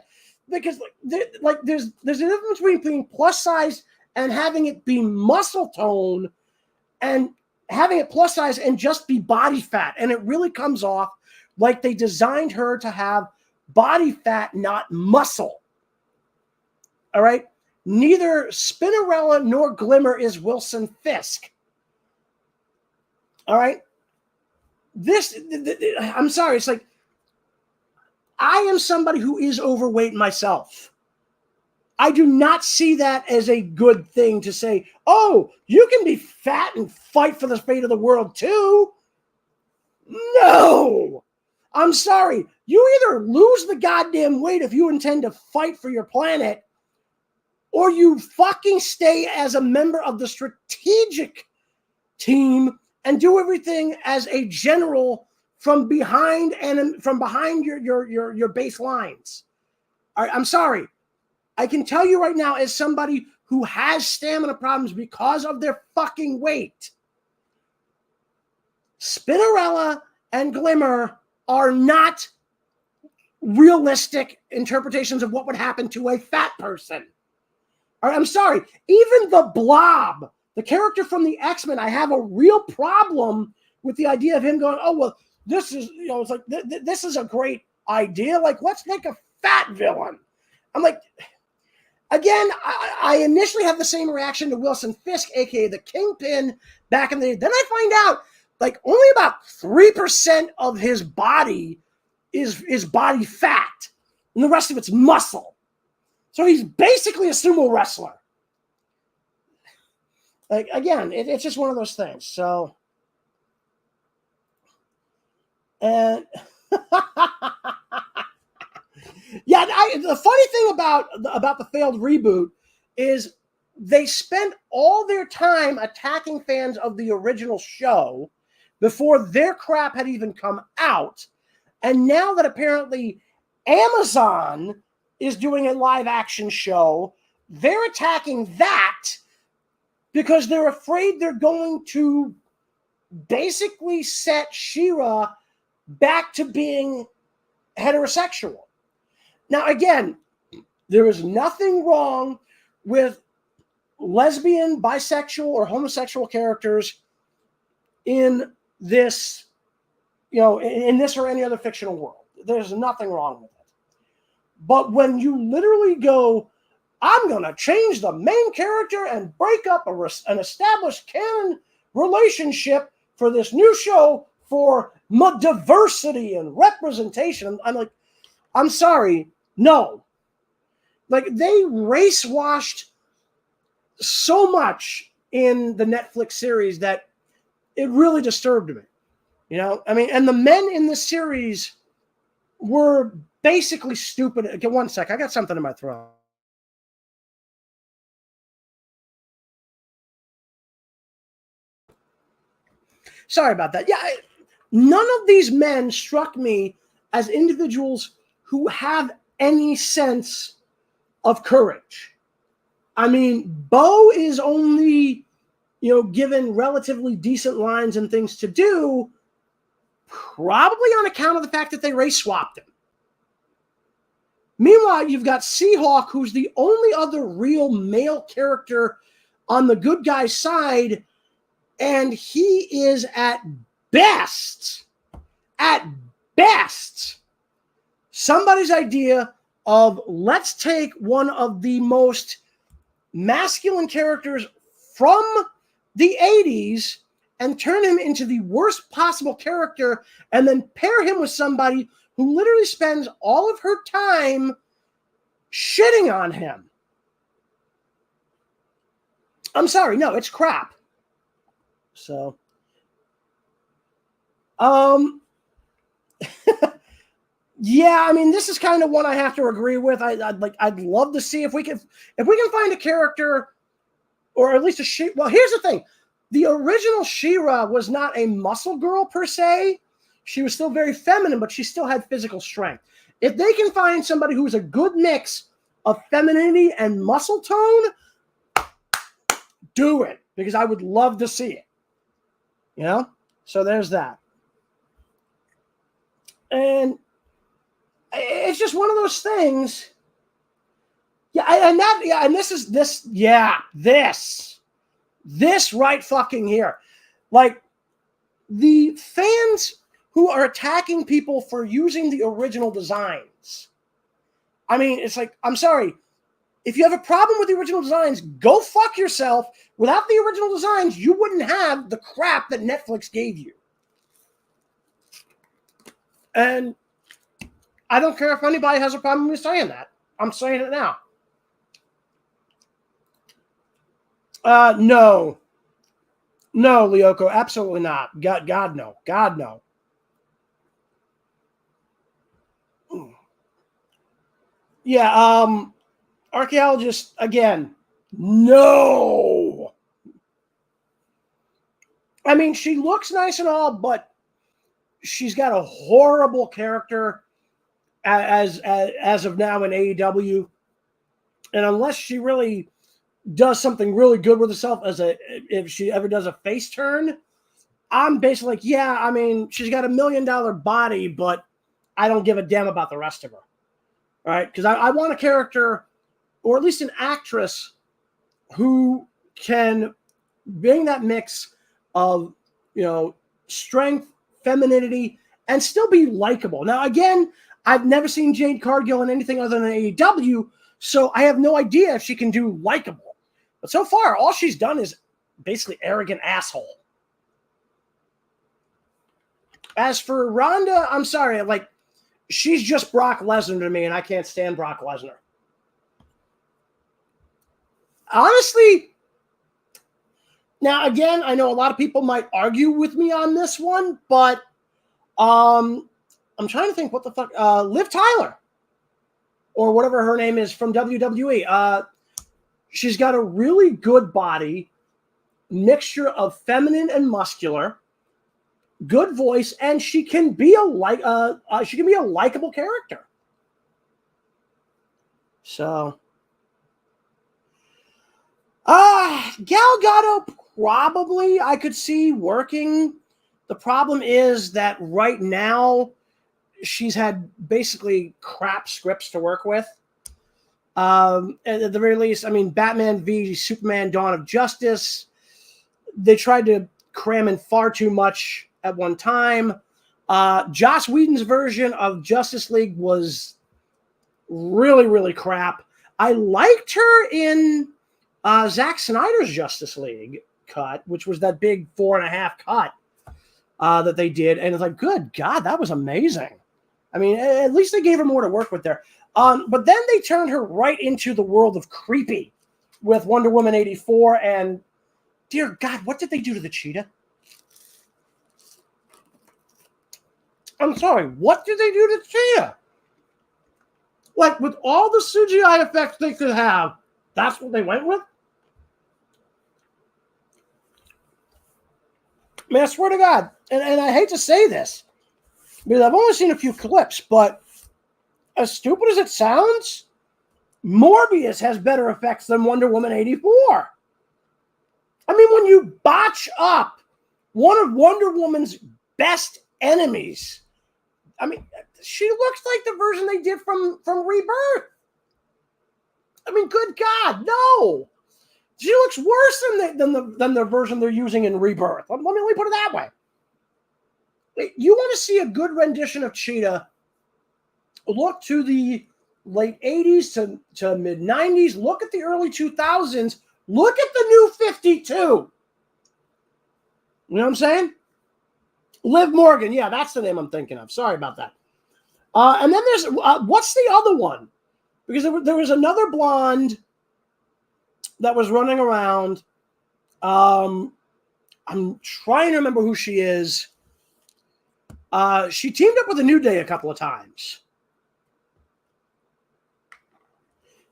Because there's a difference between being plus size and having it be muscle tone, and having it plus size and just be body fat. And it really comes off like they designed her to have body fat, not muscle. All right? Neither Spinnerella nor Glimmer is Wilson Fisk. All right? I'm sorry. It's like, I am somebody who is overweight myself. I do not see that as a good thing to say, oh, you can be fat and fight for the fate of the world too. No. I'm sorry. You either lose the goddamn weight if you intend to fight for your planet, or you fucking stay as a member of the strategic team and do everything as a general from behind your base lines. All right, I'm sorry. I can tell you right now, as somebody who has stamina problems because of their fucking weight, Spinnerella and Glimmer are not realistic interpretations of what would happen to a fat person. All right, I'm sorry. Even the Blob, the character from the X-Men, I have a real problem with the idea of him going, oh, well, this is, it's like, this is a great idea. Like, let's make a fat villain. I'm like, again, I initially have the same reaction to Wilson Fisk, aka the Kingpin, back in the day. Then I find out, like, only about 3% of his body is body fat, and the rest of it's muscle. So he's basically a sumo wrestler. Like, again, it's just one of those things. So, and yeah, the funny thing about the failed reboot is they spent all their time attacking fans of the original show before their crap had even come out. And now that apparently Amazon is doing a live action show, they're attacking that because they're afraid they're going to basically set She-Ra back to being heterosexual. Now, again, there is nothing wrong with lesbian, bisexual, or homosexual characters in this, in this or any other fictional world. There's nothing wrong with it. But when you literally go, I'm going to change the main character and break up an established canon relationship for this new show for diversity and representation, I'm like, I'm sorry, no. Like, they race washed so much in the Netflix series that it really disturbed me. And the men in the series were basically stupid. Okay, one sec. I got something in my throat. Sorry about that. Yeah, none of these men struck me as individuals who have any sense of courage. I mean, Bo is only, given relatively decent lines and things to do, probably on account of the fact that they race swapped him. Meanwhile, you've got Seahawk, who's the only other real male character on the good guy's side, and he is at best, somebody's idea of, let's take one of the most masculine characters from the 80s and turn him into the worst possible character, and then pair him with somebody who literally spends all of her time shitting on him. I'm sorry, no, it's crap. So, yeah, I mean, this is kind of one I have to agree with. I'd love to see if we can find a character, or at least a she. Well, here's the thing: the original She-Ra was not a muscle girl per se. She was still very feminine, but she still had physical strength. If they can find somebody who's a good mix of femininity and muscle tone, do it, because I would love to see it. So there's that. And it's just one of those things. This right fucking here. Like, the fans who are attacking people for using the original designs. I mean, it's like, I'm sorry. If you have a problem with the original designs, go fuck yourself. Without the original designs, you wouldn't have the crap that Netflix gave you. And I don't care if anybody has a problem with me saying that. I'm saying it now. No. No, Lyoko, absolutely not. God, no. God, no. Yeah, archaeologist, again, no. I mean, she looks nice and all, but she's got a horrible character. as of now in AEW. And unless she really does something really good with herself if she ever does a face turn, I'm basically like, yeah, I mean, she's got $1 million body, but I don't give a damn about the rest of her. All right? Because I want a character, or at least an actress, who can bring that mix of, strength, femininity, and still be likable. Now, again, I've never seen Jade Cargill in anything other than AEW, so I have no idea if she can do likable. But so far, all she's done is basically arrogant asshole. As for Ronda, I'm sorry, she's just Brock Lesnar to me, and I can't stand Brock Lesnar. Honestly, now again, I know a lot of people might argue with me on this one, but I'm trying to think what the fuck. Liv Tyler, or whatever her name is from WWE. She's got a really good body, mixture of feminine and muscular, good voice, and she can be a likable character. So, Gal Gadot probably I could see working. The problem is that right now she's had basically crap scripts to work with. At the very least, I mean, Batman v Superman: Dawn of Justice, they tried to cram in far too much at one time. Joss Whedon's version of Justice League was really, really crap. I liked her in Zack Snyder's Justice League cut, which was that big 4.5 cut that they did. And it's like, good God, that was amazing. I mean, at least they gave her more to work with there. But then they turned her right into the world of creepy with Wonder Woman 84. And dear God, what did they do to the cheetah? I'm sorry, what did they do to the cheetah? With all the CGI effects they could have, that's what they went with? I mean, I swear to God, and I hate to say this, because I've only seen a few clips, but as stupid as it sounds, Morbius has better effects than Wonder Woman 84. I mean, when you botch up one of Wonder Woman's best enemies, I mean, she looks like the version they did from Rebirth. I mean, good God, no. She looks worse than the version they're using in Rebirth. Let me put it that way. You want to see a good rendition of Cheetah, look to the late 80s to mid 90s. Look at the early 2000s. Look at the new 52. You know what I'm saying? Liv Morgan. Yeah, that's the name I'm thinking of. Sorry about that. And then there's, what's the other one? Because there was another blonde that was running around. I'm trying to remember who she is. She teamed up with the New Day a couple of times.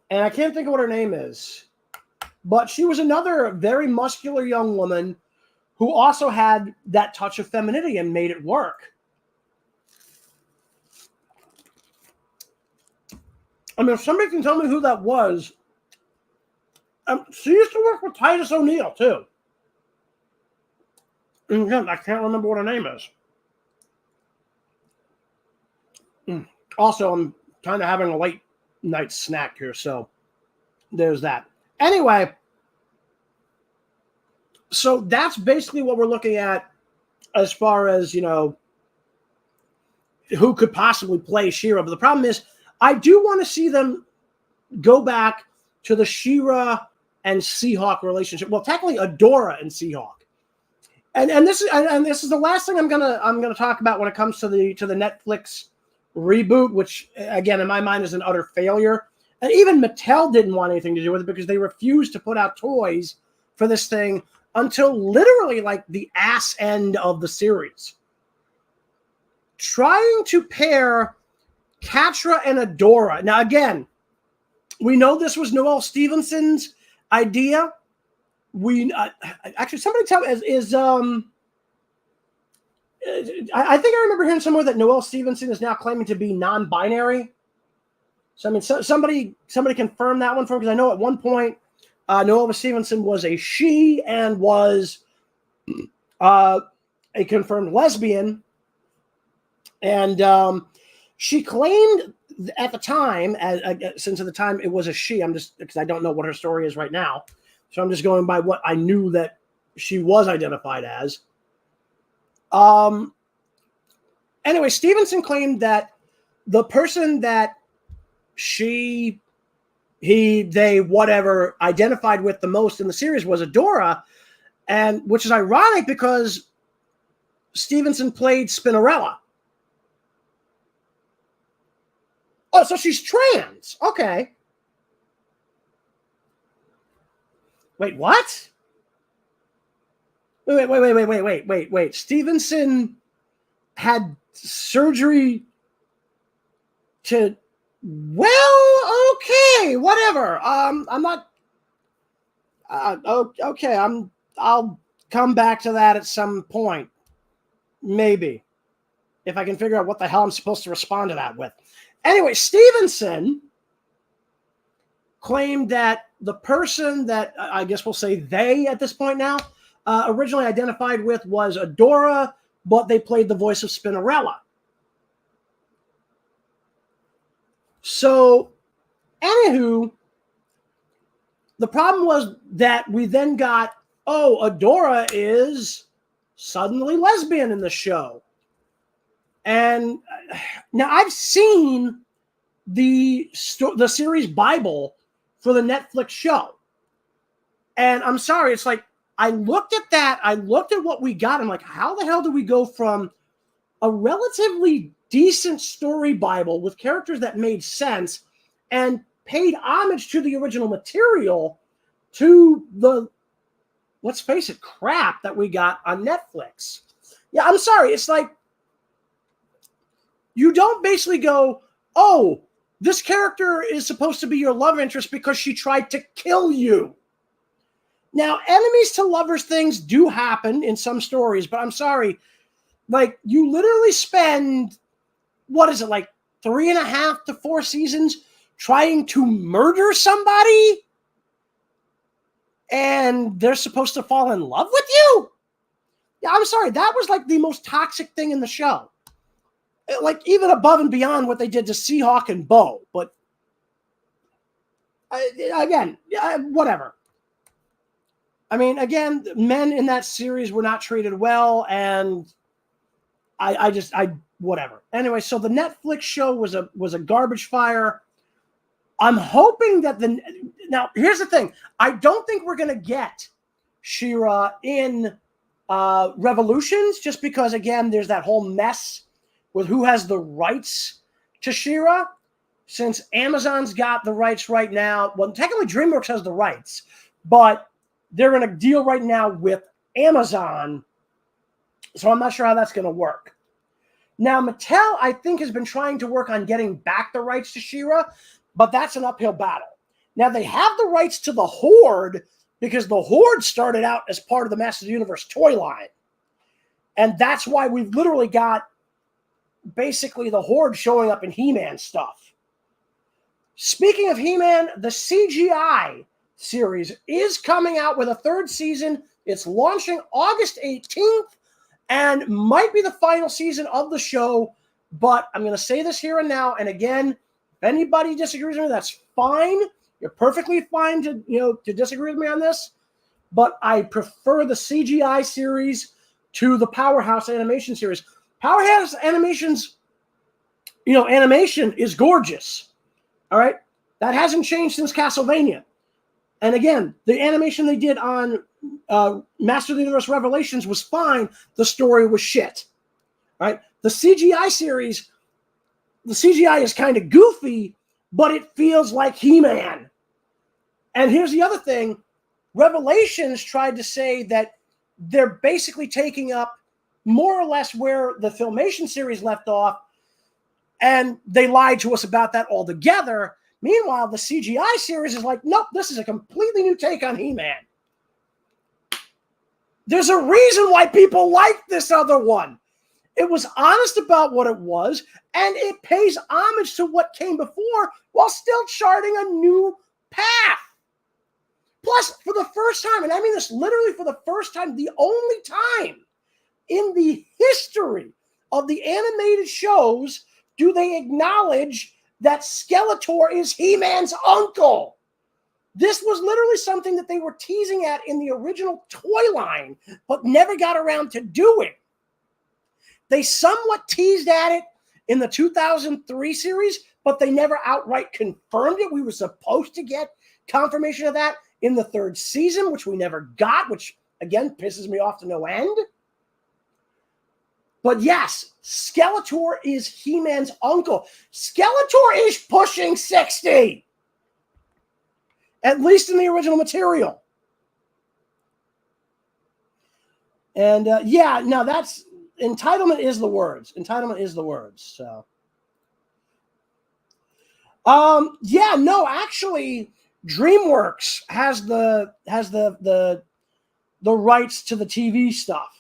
And I can't think of what her name is. But she was another very muscular young woman who also had that touch of femininity and made it work. I mean, if somebody can tell me who that was. She used to work with Titus O'Neil, too. And again, I can't remember what her name is. Also, I'm kind of having a late night snack here, so there's that. Anyway, so that's basically what we're looking at as far as, who could possibly play She-Ra. But the problem is, I do want to see them go back to the She-Ra and Seahawk relationship. Well, technically, Adora and Seahawk. And this is the last thing I'm gonna talk about when it comes to the Netflix reboot, which again in my mind is an utter failure. And even Mattel didn't want anything to do with it because they refused to put out toys for this thing until literally like the ass end of the series. Trying to pair Catra and Adora. Now again, we know this was Noelle Stevenson's idea. We actually somebody tell me is I think I remember hearing somewhere that Noelle Stevenson is now claiming to be non-binary. So I mean, somebody confirmed that one for me, because I know at one point Noelle Stevenson was a she and was a confirmed lesbian, and she claimed at the time, since at the time it was a she, I'm just, because I don't know what her story is right now, so I'm just going by what I knew that she was identified as. Anyway, Stevenson claimed that the person that they whatever identified with the most in the series was Adora, and which is ironic because Stevenson played Spinnerella. Oh, so she's trans. Okay. Wait, what? Wait. Stevenson had surgery to, well, okay, whatever. I'm not, okay, I'll come back to that at some point. Maybe. If I can figure out what the hell I'm supposed to respond to that with. Anyway, Stevenson claimed that the person that, I guess we'll say they at this point now, originally identified with was Adora, but they played the voice of Spinnerella. So, anywho, the problem was that we then got, Adora is suddenly lesbian in the show. And now I've seen the series Bible for the Netflix show. And I'm sorry, it's like, I looked at that, I looked at what we got, I'm like, how the hell do we go from a relatively decent story Bible with characters that made sense and paid homage to the original material to the, let's face it, crap that we got on Netflix? Yeah, I'm sorry, it's like, you don't basically go, oh, this character is supposed to be your love interest because she tried to kill you. Now, enemies to lovers things do happen in some stories, but I'm sorry, like, you literally spend, what is it, like 3.5 to 4 seasons trying to murder somebody? And they're supposed to fall in love with you? Yeah, I'm sorry, that was like the most toxic thing in the show. Like, even above and beyond what they did to Seahawk and Bo. But, again, whatever. I mean, again, men in that series were not treated well, and I whatever. Anyway, so the Netflix show was a garbage fire. I'm hoping that now, here's the thing. I don't think we're going to get She-Ra in Revolutions, just because, again, there's that whole mess with who has the rights to She-Ra. Since Amazon's got the rights right now, well, technically DreamWorks has the rights, but they're in a deal right now with Amazon, so I'm not sure how that's going to work. Now, Mattel, I think, has been trying to work on getting back the rights to She-Ra, but that's an uphill battle. Now, they have the rights to the Horde because the Horde started out as part of the Masters of the Universe toy line, and that's why we've literally got basically the Horde showing up in He-Man stuff. Speaking of He-Man, the CGI series is coming out with a 3rd season. It's launching August 18th and might be the final season of the show. But I'm going to say this here and now. And again, if anybody disagrees with me, that's fine. You're perfectly fine to disagree with me on this. But I prefer the CGI series to the Powerhouse animation series. Powerhouse animations, animation is gorgeous. All right? That hasn't changed since Castlevania. And again, the animation they did on Master of the Universe Revelations was fine. The story was shit. All right? The CGI series, the CGI is kind of goofy, but it feels like He-Man. And here's the other thing. Revelations tried to say that they're basically taking up more or less where the Filmation series left off, and they lied to us about that altogether. Meanwhile, the CGI series is like, nope, this is a completely new take on He-Man. There's a reason why people like this other one. It was honest about what it was, and it pays homage to what came before while still charting a new path. Plus, for the first time, and I mean this literally for the first time, the only time in the history of the animated shows do they acknowledge that Skeletor is He-Man's uncle. This was literally something that they were teasing at in the original toy line, but never got around to doing. They somewhat teased at it in the 2003 series, but they never outright confirmed it. We were supposed to get confirmation of that in the third season, which we never got, which, again, pisses me off to no end. But yes, Skeletor is He-Man's uncle. Skeletor is pushing 60. At least in the original material. And yeah, now that's entitlement is the words. Entitlement is the words. So yeah, no, actually DreamWorks has the rights to the TV stuff.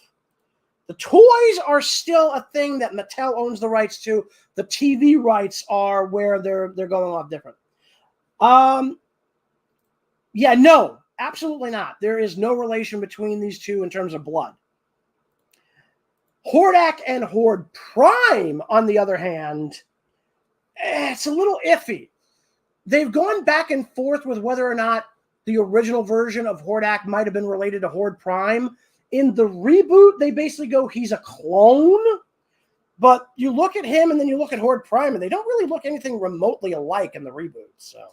The toys are still a thing that Mattel owns the rights to. The TV rights are where they're going off different. Yeah, no, absolutely not. There is no relation between these two in terms of blood. Hordak and Horde Prime, on the other hand, it's a little iffy. They've gone back and forth with whether or not the original version of Hordak might have been related to Horde Prime. In the reboot, they basically go, he's a clone. But you look at him and then you look at Horde Prime, and they don't really look anything remotely alike in the reboot. So.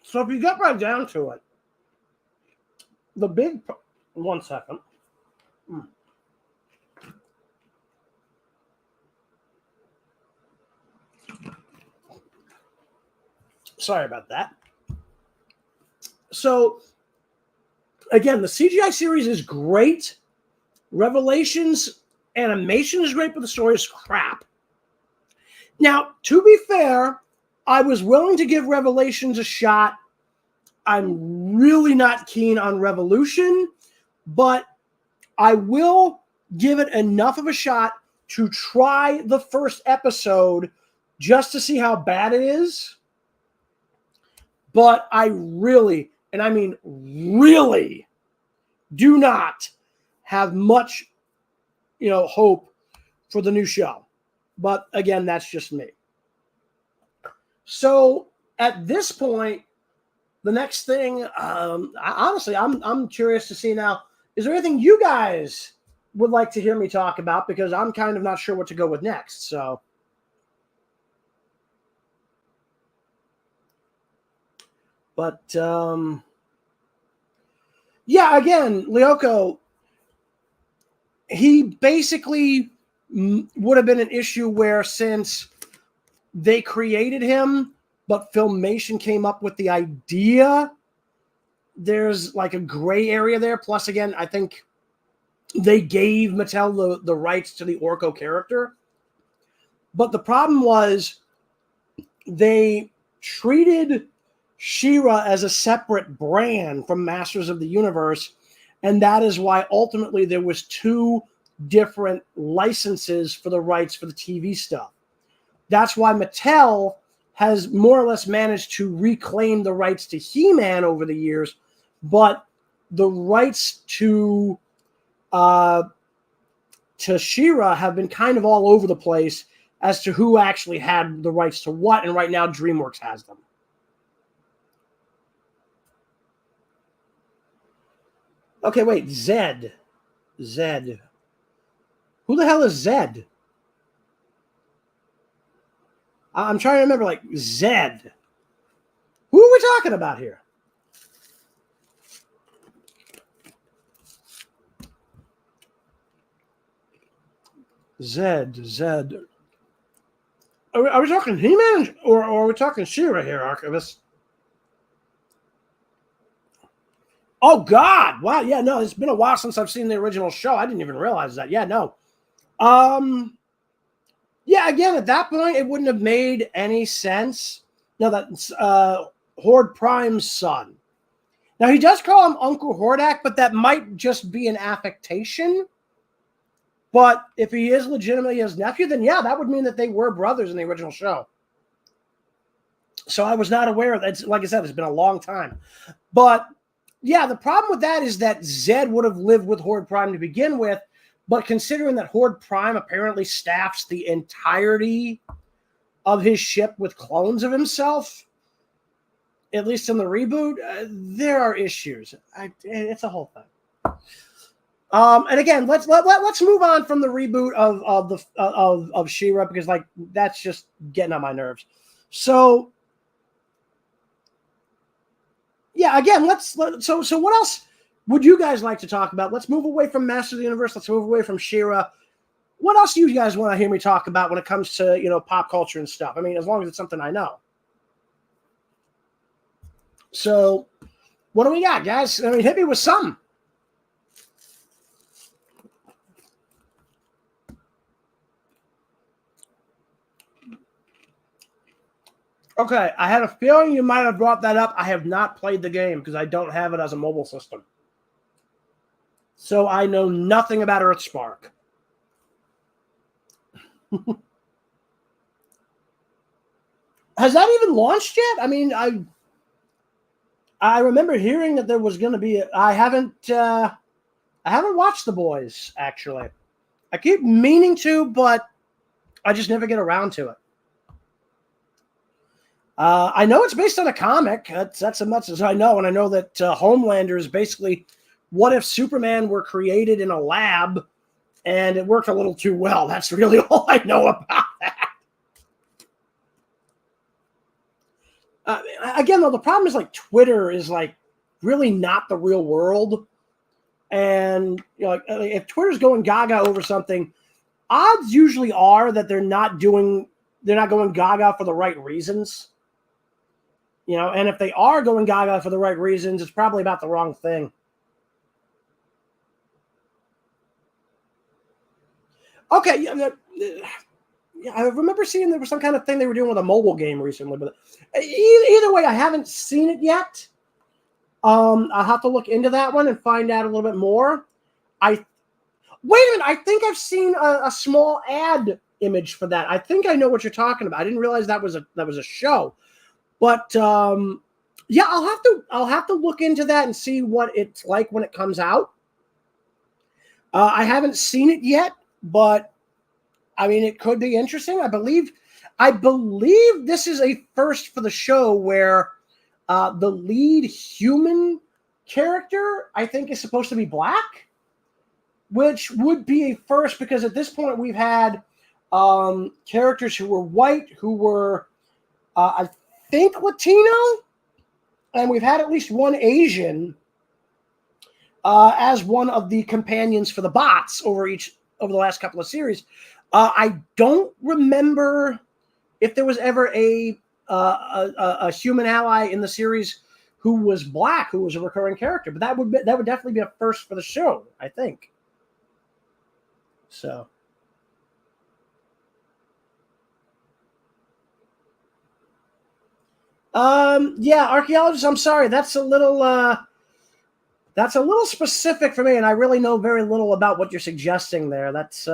So if you get right down to it, the big... 1 second. Sorry about that. So, again, the CGI series is great. Revelations animation is great, but the story is crap. Now, to be fair, I was willing to give Revelations a shot. I'm really not keen on Revolution, but I will give it enough of a shot to try the first episode just to see how bad it is. But I really, and I mean really, do not have much, hope for the new show. But again, that's just me. So at this point, the next thing, honestly, I'm curious to see now. Is there anything you guys would like to hear me talk about? Because I'm kind of not sure what to go with next. So, but yeah, again, Lyoko, he basically would have been an issue where, since they created him, but Filmation came up with the idea, there's like a gray area there. Plus, again, I think they gave Mattel the rights to the Orko character. But the problem was they treated She-Ra as a separate brand from Masters of the Universe, and that is why ultimately there was 2 different licenses for the rights for the TV stuff. That's why Mattel has more or less managed to reclaim the rights to He-Man over the years, but the rights to She-Ra have been kind of all over the place as to who actually had the rights to what, and right now DreamWorks has them. Okay, wait, Zed. Who the hell is Zed? I'm trying to remember, like, Zed. Who are we talking about here? Zed. Are we talking He-Man or are we talking She-Ra here, Archivist? Oh, God. Wow. Yeah, no, it's been a while since I've seen the original show. I didn't even realize that. Yeah, no. Yeah, again, at that point, it wouldn't have made any sense. No, that's Horde Prime's son. Now, he does call him Uncle Hordak, but that might just be an affectation. But if he is legitimately his nephew, then yeah, that would mean that they were brothers in the original show. So I was not aware of that. Like I said, it's been a long time. But yeah, the problem with that is that Zed would have lived with Horde Prime to begin with. But considering that Horde Prime apparently staffs the entirety of his ship with clones of himself, at least in the reboot, there are issues. It's a whole thing. And again, let's move on from the reboot of She-Ra, because like that's just getting on my nerves. So yeah, again, so what else would you guys like to talk about? Let's move away from Master of the Universe. Let's move away from She-Ra. What else do you guys want to hear me talk about when it comes to pop culture and stuff? I mean, as long as it's something I know. So what do we got, guys? I mean, hit me with something. Okay, I had a feeling you might have brought that up. I have not played the game because I don't have it as a mobile system. So I know nothing about Earthspark. Has that even launched yet? I mean, I remember hearing that there was going to be. I haven't watched The Boys, actually. I keep meaning to, but I just never get around to it. I know it's based on a comic. That's as much as I know. And I know that Homelander is basically, what if Superman were created in a lab and it worked a little too well? That's really all I know about that. Again, though, the problem is like Twitter is like really not the real world. And if Twitter's going gaga over something, odds usually are that they're not going gaga for the right reasons. And if they are going gaga for the right reasons, it's probably about the wrong thing. Okay, I remember seeing there was some kind of thing they were doing with a mobile game recently, but either way, I haven't seen it yet. I'll have to look into that one and find out a little bit more. Wait a minute, I think I've seen a small ad image for that. I think I know what you're talking about. I didn't realize that was a show. But yeah, I'll have to look into that and see what it's like when it comes out. I haven't seen it yet, but I mean, it could be interesting. I believe this is a first for the show where the lead human character, I think, is supposed to be black, which would be a first because at this point we've had characters who were white, who were I think Latino, and we've had at least one Asian as one of the companions for the bots over the last couple of series. I don't remember if there was ever a human ally in the series who was black, who was a recurring character, but that would definitely be a first for the show, I think. So. Yeah, archaeologist, I'm sorry. That's a little specific for me, and I really know very little about what you're suggesting there. That's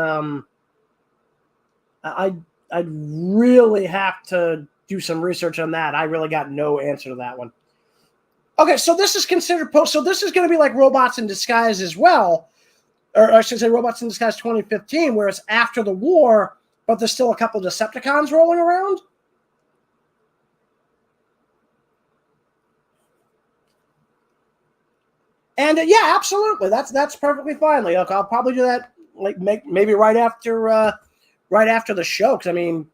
I'd really have to do some research on that. I really got no answer to that one. Okay, so this is considered post. So this is going to be like Robots in Disguise as well, or I should say Robots in Disguise 2015, where it's after the war, but there's still a couple of Decepticons rolling around. And yeah, absolutely, that's perfectly fine. Like, I'll probably do that. Like, maybe right after the show. Because I mean,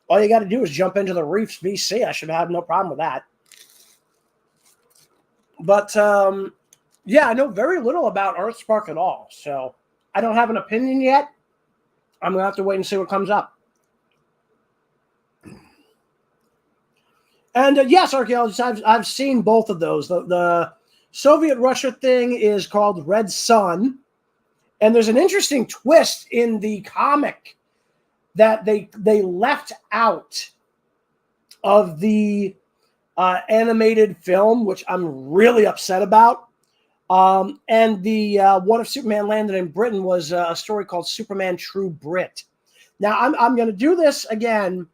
all you got to do is jump into the Reefs VC. I should have no problem with that. But yeah, I know very little about Earthspark at all, so I don't have an opinion yet. I'm gonna have to wait and see what comes up. And yes, archaeologists, I've seen both of those. The Soviet Russia thing is called Red Sun, and there's an interesting twist in the comic that they left out of the animated film, which I'm really upset about. And the What If Superman Landed in Britain was a story called Superman True Brit. Now, I'm going to do this again.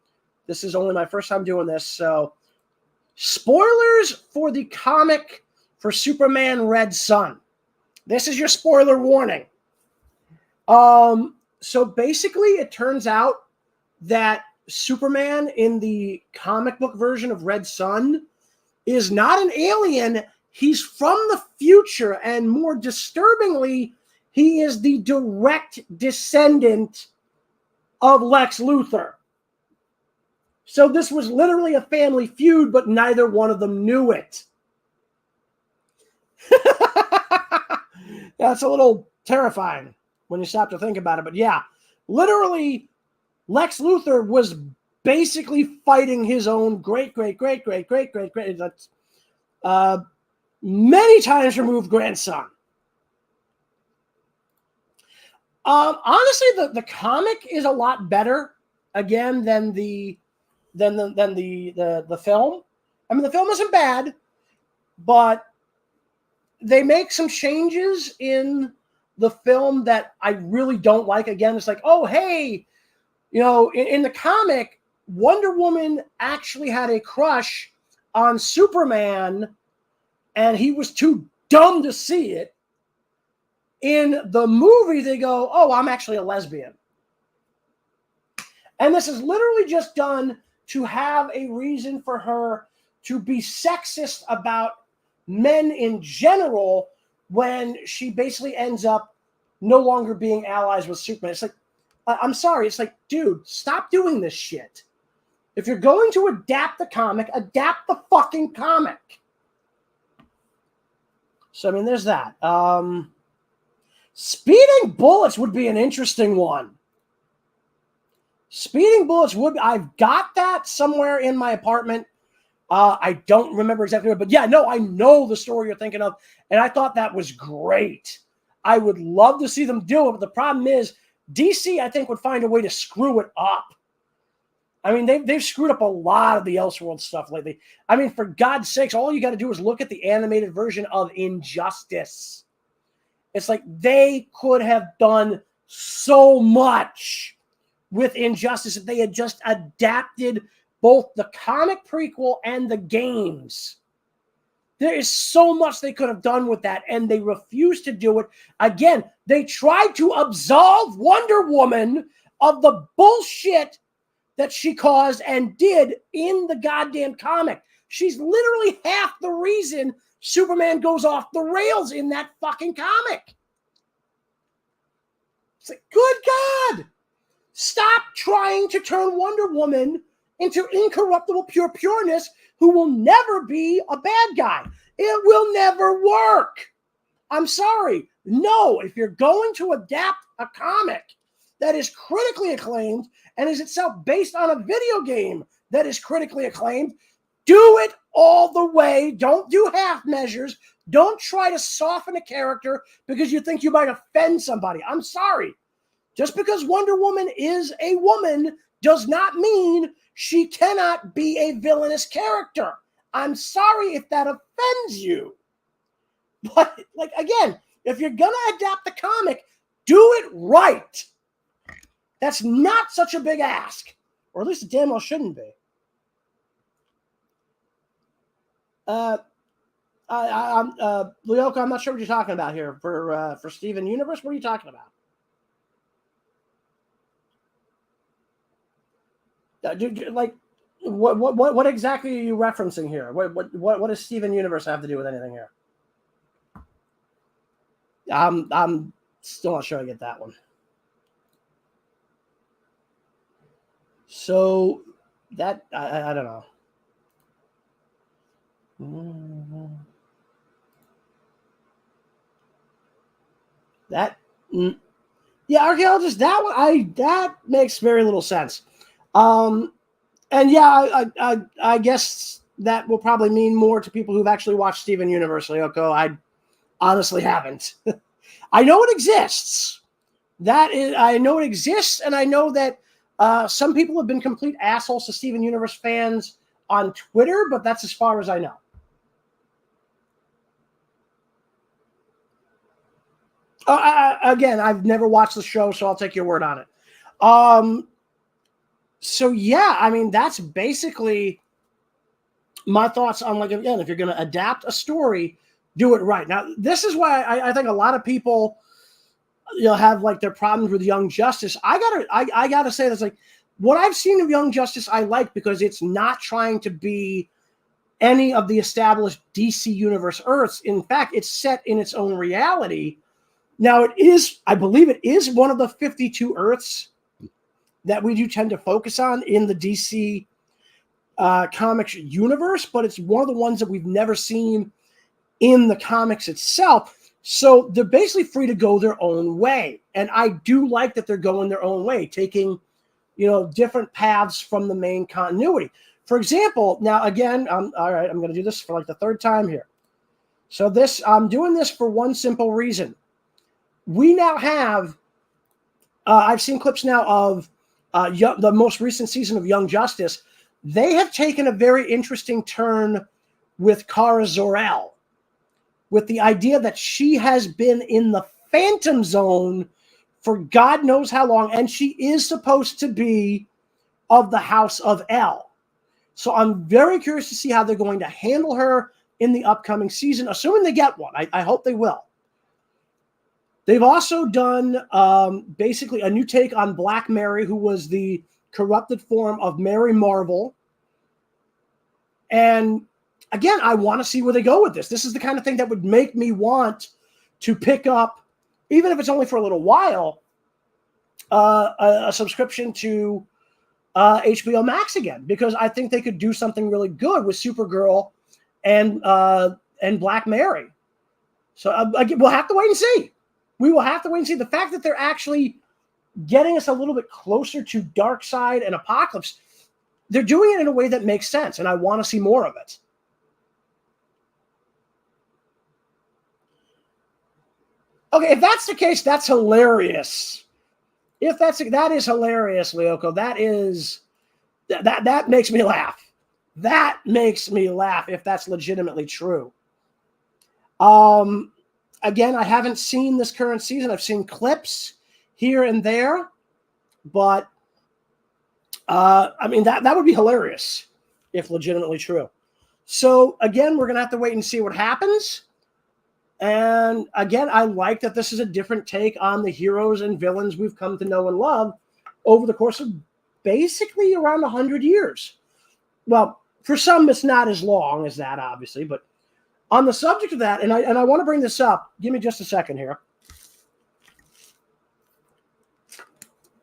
This is only my first time doing this, so spoilers for the comic for Superman Red Sun. This is your spoiler warning. So basically, it turns out that Superman in the comic book version of Red Sun is not an alien. He's from the future, and more disturbingly, he is the direct descendant of Lex Luthor. So this was literally a family feud, but neither one of them knew it. That's a little terrifying when you stop to think about it. But yeah, literally, Lex Luthor was basically fighting his own great, many times removed grandson. Honestly, the comic is a lot better again than the film. I mean, the film isn't bad, but they make some changes in the film that I really don't like. Again, it's like, oh, hey, you know, in the comic, Wonder Woman actually had a crush on Superman, and he was too dumb to see it. In the movie, they go, oh, I'm actually a lesbian. And this is literally just done to have a reason for her to be sexist about men in general when she basically ends up no longer being allies with Superman. It's like, I'm sorry. It's like, dude, stop doing this shit. If you're going to adapt the comic, adapt the fucking comic. So, I mean, there's that. Speeding bullets would be an interesting one. Speeding bullets would. I've got that somewhere in my apartment. I don't remember exactly where, but yeah, no, I know the story you're thinking of, and I thought that was great. I would love to see them do it, but the problem is DC, I think, would find a way to screw it up. I mean, they've screwed up a lot of the Elseworld stuff lately. I mean, for God's sakes, all you got to do is look at the animated version of Injustice. It's like they could have done so much with Injustice if they had just adapted both the comic prequel and the games. There is so much they could have done with that, and they refused to do it. Again, they tried to absolve Wonder Woman of the bullshit that she caused and did in the goddamn comic. She's literally half the reason Superman goes off the rails in that fucking comic. It's like, good God! Stop trying to turn Wonder Woman into incorruptible pure pureness who will never be a bad guy. It will never work. I'm sorry. No, if you're going to adapt a comic that is critically acclaimed and is itself based on a video game that is critically acclaimed, do it all the way. Don't do half measures. Don't try to soften a character because you think you might offend somebody. I'm sorry. Just because Wonder Woman is a woman does not mean she cannot be a villainous character. I'm sorry if that offends you. But, like, again, if you're going to adapt the comic, do it right. That's not such a big ask. Or at least it damn well shouldn't be. Leoka, I'm not sure what you're talking about here. For Steven Universe, what are you talking about? Like, what exactly are you referencing here? What does Steven Universe have to do with anything here? I'm still not sure I get that one. So that I don't know. That yeah, archaeologist. That one that makes very little sense. And yeah, I guess that will probably mean more to people who've actually watched Steven Universe, Lyoko. I honestly haven't. I know it exists. I know it exists, and I know that some people have been complete assholes to Steven Universe fans on Twitter, but that's as far as I know. Again, I've never watched the show, so I'll take your word on it. So yeah, I mean, that's basically my thoughts on, like, again, if you're going to adapt a story, do it right. Now, this is why I think a lot of people, have like their problems with Young Justice. I gotta say that's like what I've seen of Young Justice I like, because it's not trying to be any of the established DC Universe Earths. In fact, it's set in its own reality. Now, I believe it is one of the 52 Earths that we do tend to focus on in the DC comics universe, but it's one of the ones that we've never seen in the comics itself. So they're basically free to go their own way. And I do like that they're going their own way, taking, different paths from the main continuity. For example, now again, all right, I'm going to do this for like the third time here. So I'm doing this for one simple reason. We now have, I've seen clips now of the most recent season of Young Justice. They have taken a very interesting turn with Kara Zor-El, with the idea that she has been in the Phantom Zone for God knows how long, and she is supposed to be of the House of El. So I'm very curious to see how they're going to handle her in the upcoming season, assuming they get one. I hope they will. They've also done basically a new take on Black Mary, who was the corrupted form of Mary Marvel. And again, I want to see where they go with this. This is the kind of thing that would make me want to pick up, even if it's only for a little while, a subscription to HBO Max again, because I think they could do something really good with Supergirl and Black Mary. So we'll have to wait and see. We will have to wait and see. The fact that they're actually getting us a little bit closer to Darkseid and Apocalypse, they're doing it in a way that makes sense, and I want to see more of it. Okay, if that's the case, that's hilarious. That is hilarious, Lyoko. That makes me laugh. That makes me laugh if that's legitimately true. Again, I haven't seen this current season. I've seen clips here and there, but I mean, that would be hilarious if legitimately true. So again, we're going to have to wait and see what happens. And again, I like that this is a different take on the heroes and villains we've come to know and love over the course of basically around 100 years. Well, for some, it's not as long as that, obviously, but on the subject of that, and I want to bring this up, give me just a second here,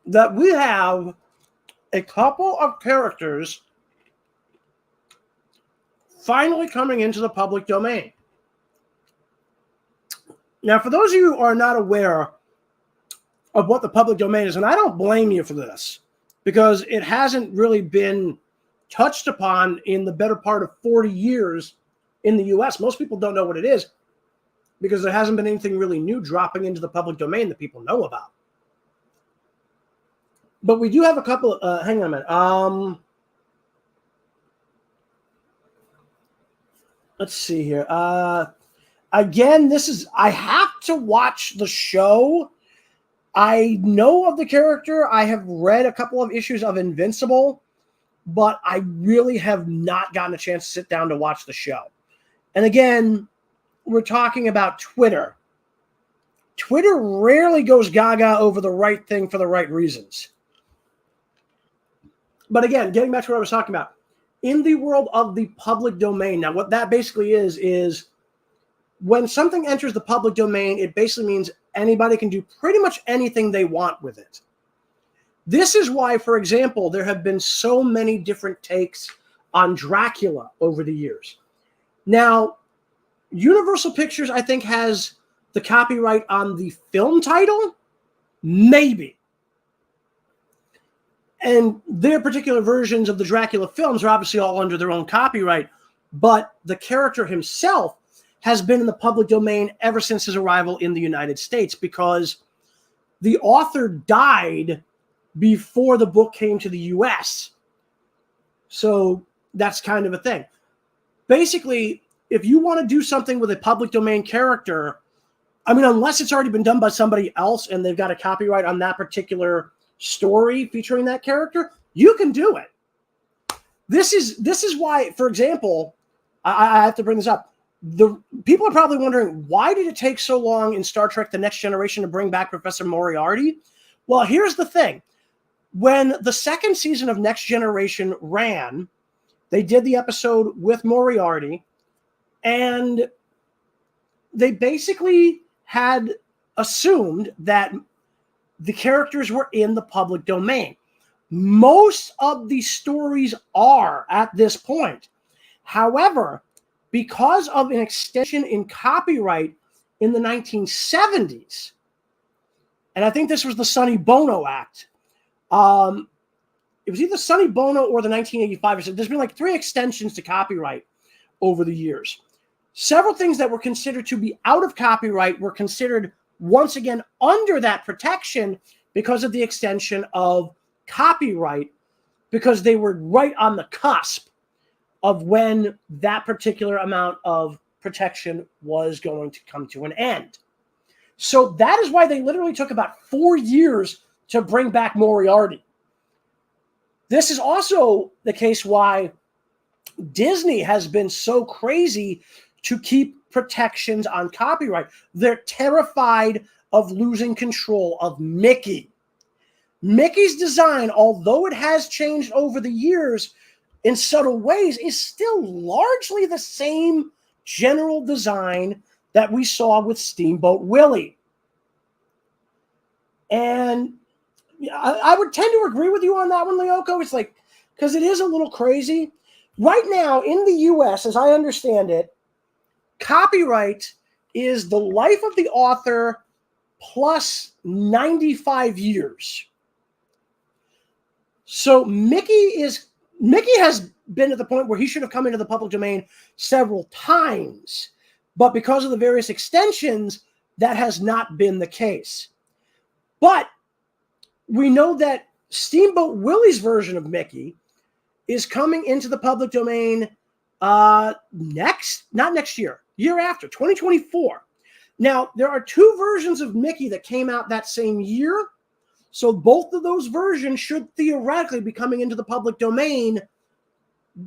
that we have a couple of characters finally coming into the public domain. Now, for those of you who are not aware of what the public domain is, and I don't blame you for this, because it hasn't really been touched upon in the better part of 40 years in the U.S. Most people don't know what it is because there hasn't been anything really new dropping into the public domain that people know about. But we do have a couple of, hang on a minute. Let's see here. Again, I have to watch the show. I know of the character. I have read a couple of issues of Invincible, but I really have not gotten a chance to sit down to watch the show. And again, we're talking about Twitter. Twitter rarely goes gaga over the right thing for the right reasons. But again, getting back to what I was talking about, in the world of the public domain, now what that basically is when something enters the public domain, it basically means anybody can do pretty much anything they want with it. This is why, for example, there have been so many different takes on Dracula over the years. Now, Universal Pictures, I think, has the copyright on the film title, maybe. And their particular versions of the Dracula films are obviously all under their own copyright, but the character himself has been in the public domain ever since his arrival in the United States, because the author died before the book came to the U.S. So that's kind of a thing. Basically, if you want to do something with a public domain character, I mean, unless it's already been done by somebody else and they've got a copyright on that particular story featuring that character, you can do it. This is why, for example, I have to bring this up. The people are probably wondering, why did it take so long in Star Trek: The Next Generation to bring back Professor Moriarty? Well, here's the thing. When the second season of Next Generation ran, they did the episode with Moriarty, and they basically had assumed that the characters were in the public domain. Most of the stories are at this point. However, because of an extension in copyright in the 1970s, and I think this was the Sonny Bono Act. It was either Sonny Bono or the 1985. Or so. There's been like 3 extensions to copyright over the years. Several things that were considered to be out of copyright were considered once again under that protection because of the extension of copyright, because they were right on the cusp of when that particular amount of protection was going to come to an end. So that is why they literally took about 4 years to bring back Moriarty. This is also the case why Disney has been so crazy to keep protections on copyright. They're terrified of losing control of Mickey. Mickey's design, although it has changed over the years in subtle ways, is still largely the same general design that we saw with Steamboat Willie. And I would tend to agree with you on that one, Lyoko. It's like, because it is a little crazy. Right now in the US, as I understand it, copyright is the life of the author plus 95 years. So Mickey has been at the point where he should have come into the public domain several times, but because of the various extensions, that has not been the case. But we know that Steamboat Willie's version of Mickey is coming into the public domain not next year, year after, 2024. Now, there are 2 versions of Mickey that came out that same year. So both of those versions should theoretically be coming into the public domain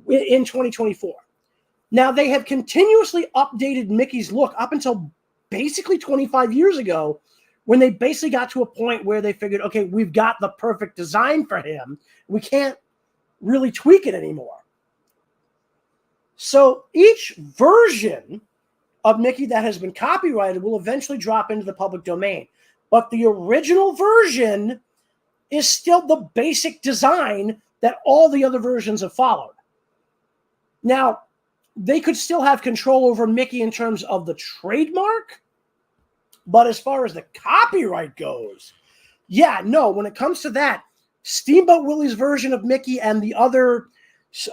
in 2024. Now, they have continuously updated Mickey's look up until basically 25 years ago, when they basically got to a point where they figured, okay, we've got the perfect design for him. We can't really tweak it anymore. So each version of Mickey that has been copyrighted will eventually drop into the public domain. But the original version is still the basic design that all the other versions have followed. Now, they could still have control over Mickey in terms of the trademark, but as far as the copyright goes, when it comes to that, Steamboat Willie's version of Mickey and the other,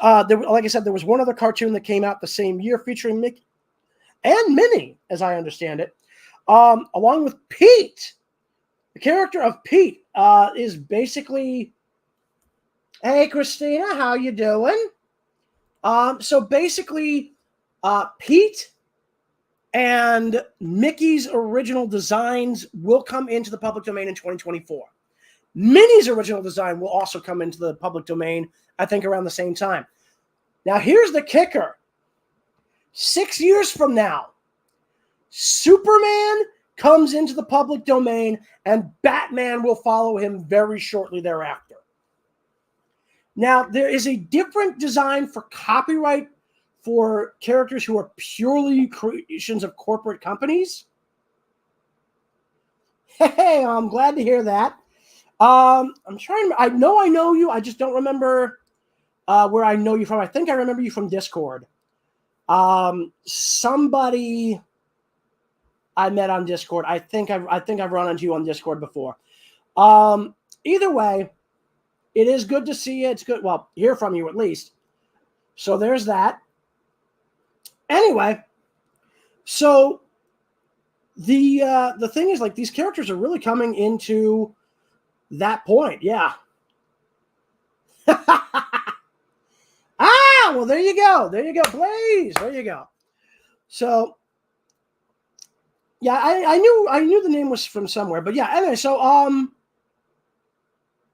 like I said, there was one other cartoon that came out the same year featuring Mickey and Minnie, as I understand it, along with Pete. The character of Pete is basically, hey, Christina, how you doing? So basically, Pete and Mickey's original designs will come into the public domain in 2024. Minnie's original design will also come into the public domain, I think, around the same time. Now, here's the kicker. 6 years from now, Superman comes into the public domain, and Batman will follow him very shortly thereafter. Now, there is a different design for copyright for characters who are purely creations of corporate companies. Hey, I'm glad to hear that. I know you. I just don't remember where I know you from. I think I remember you from Discord. Somebody I met on Discord. I think I've run into you on Discord before. Either way, it is good to see you. It's good. Well, hear from you at least. So there's that. Anyway, so the thing is, like, these characters are really coming into that point. Yeah. well, there you go. There you go, Blaze. There you go. So, yeah, I knew the name was from somewhere, but yeah. Anyway, so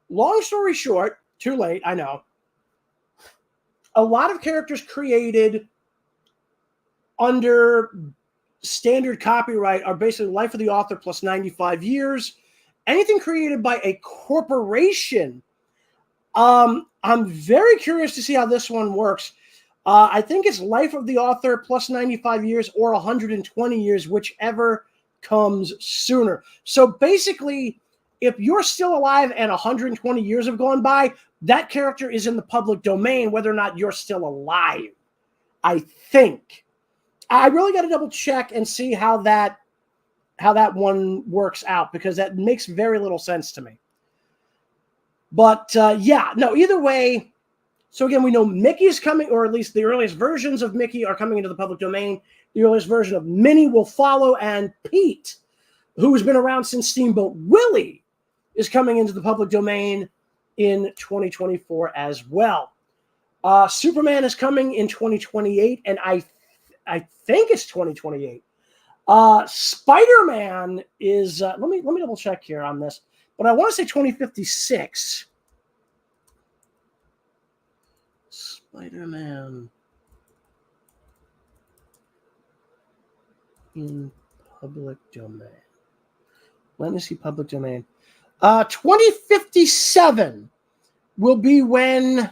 long story short, too late. I know. A lot of characters created under standard copyright are basically life of the author plus 95 years. Anything created by a corporation, I'm very curious to see how this one works. I think it's life of the author plus 95 years or 120 years, whichever comes sooner. So basically, if you're still alive and 120 years have gone by, that character is in the public domain, whether or not you're still alive, I think. I really got to double check and see how that one works out, because that makes very little sense to me. But yeah, no, either way. So again, we know Mickey is coming, or at least the earliest versions of Mickey are coming into the public domain. The earliest version of Minnie will follow, and Pete, who's been around since Steamboat Willie, is coming into the public domain in 2024 as well. Superman is coming in 2028, and I think it's 2028. Spider-Man is let me double check here on this, but I want to say 2056. Spider-Man in public domain. Let me see public domain. 2057 will be when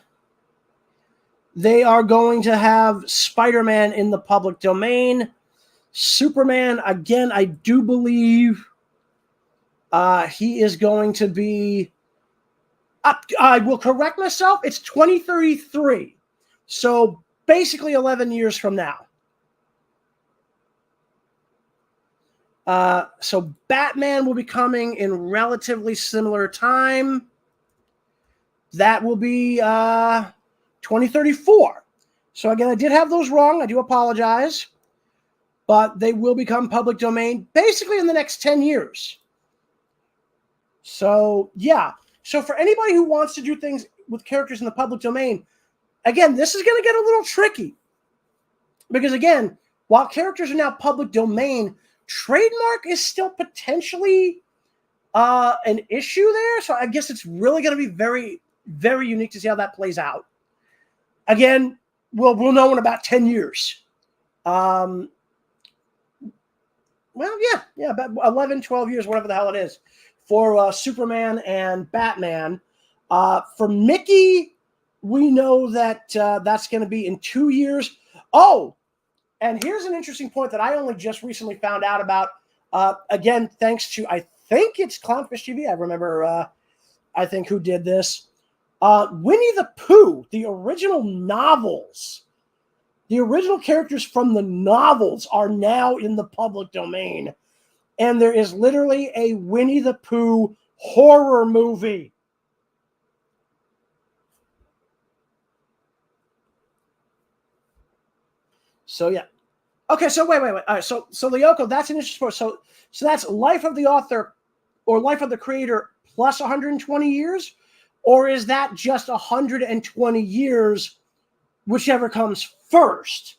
they are going to have Spider-Man in the public domain. Superman, again, I do believe he is going to be... I will correct myself. It's 2033. So basically 11 years from now. So Batman will be coming in relatively similar time. That will be 2034. So again, I did have those wrong. I do apologize. But they will become public domain basically in the next 10 years. So, yeah. So for anybody who wants to do things with characters in the public domain, again, this is going to get a little tricky. Because again, while characters are now public domain, trademark is still potentially an issue there. So I guess it's really going to be very, very unique to see how that plays out. Again, we'll know in about 10 years. Well, yeah, about 11, 12 years, whatever the hell it is, for Superman and Batman. For Mickey, we know that that's going to be in 2 years. Oh, and here's an interesting point that I only just recently found out about. Again, thanks to, I think it's Clownfish TV. I remember, I think, who did this. Winnie the Pooh, the original novels. The original characters from the novels are now in the public domain. And there is literally a Winnie the Pooh horror movie. So, yeah. Okay, so wait. All right, so Lyoko, that's an interesting point. So that's life of the author or life of the creator plus 120 years? Or is that just 120 years, whichever comes first?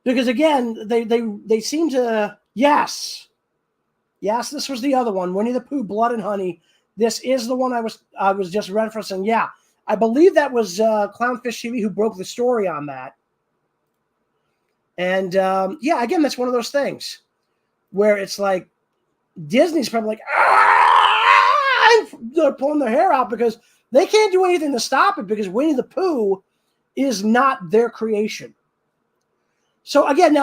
Because again, they seem to... Yes, this was the other one, Winnie the Pooh, Blood and Honey. This is the one I was just referencing. Yeah, I believe that was Clownfish TV who broke the story on that. And yeah, again, that's one of those things where it's like Disney's probably like, they're pulling their hair out because they can't do anything to stop it because Winnie the Pooh is not their creation. So again,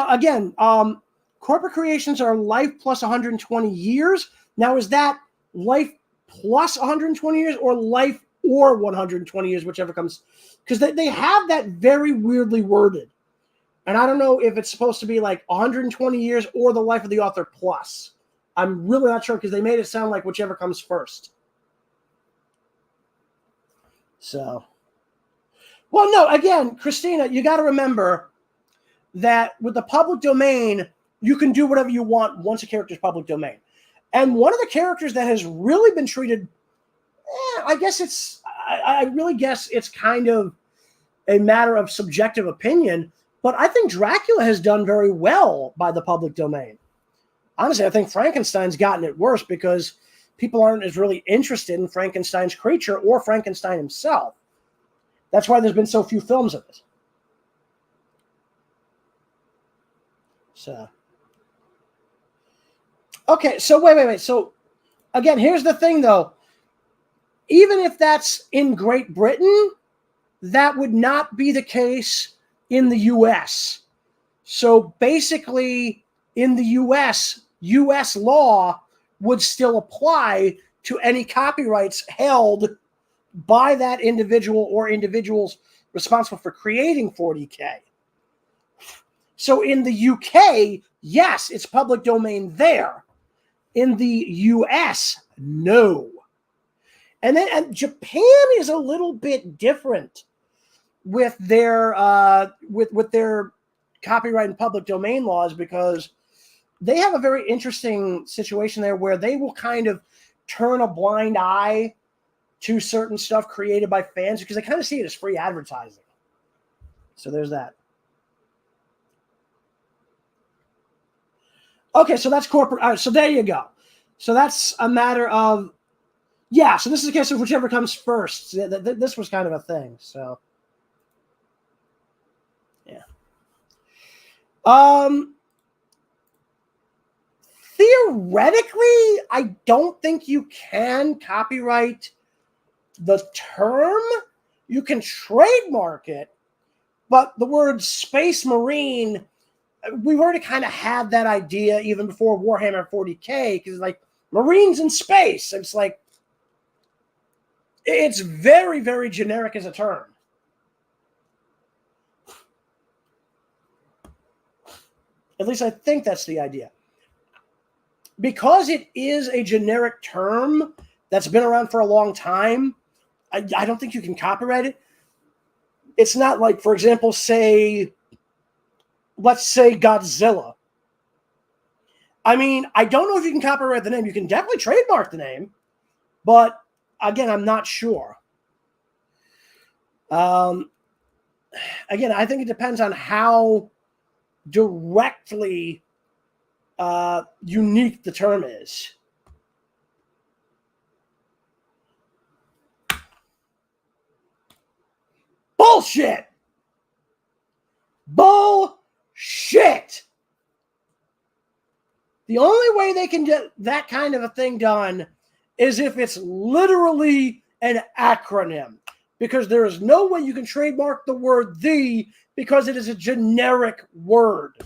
corporate creations are life plus 120 years. Now, is that life plus 120 years or life or 120 years, whichever comes? Because they have that very weirdly worded. And I don't know if it's supposed to be like 120 years or the life of the author plus. I'm really not sure because they made it sound like whichever comes first. So, well, no, again, Christina, you got to remember that with the public domain, you can do whatever you want once a character is public domain. And one of the characters that has really been treated, I really guess it's kind of a matter of subjective opinion, but I think Dracula has done very well by the public domain. Honestly, I think Frankenstein's gotten it worse because people aren't as really interested in Frankenstein's creature or Frankenstein himself. That's why there's been so few films of it. So, okay, so wait. So, again, here's the thing, though. Even if that's in Great Britain, that would not be the case in the U.S. So, basically, in the U.S., U.S. law would still apply to any copyrights held by that individual or individuals responsible for creating 40K. So in the UK, yes, it's public domain there. In the US, no. And Japan is a little bit different with their with their copyright and public domain laws, because they have a very interesting situation there where they will kind of turn a blind eye to certain stuff created by fans because they kind of see it as free advertising. So there's that. Okay, so that's corporate. All right, so there you go. So that's a matter of, yeah, so this is a case of whichever comes first. This was kind of a thing, so. Yeah. Theoretically, I don't think you can copyright the term. You can trademark it, but the word Space Marine, we've already kind of had that idea even before Warhammer 40K, because like Marines in space, it's like, it's very, very generic as a term. At least I think that's the idea. Because it is a generic term that's been around for a long time, I don't think you can copyright it. It's not like, for example, let's say Godzilla. I mean, I don't know if you can copyright the name. You can definitely trademark the name, but again, I'm not sure. Again, I think it depends on how directly unique the term is. Bullshit! Bullshit! The only way they can get that kind of a thing done is if it's literally an acronym, because there is no way you can trademark the word "the" because it is a generic word.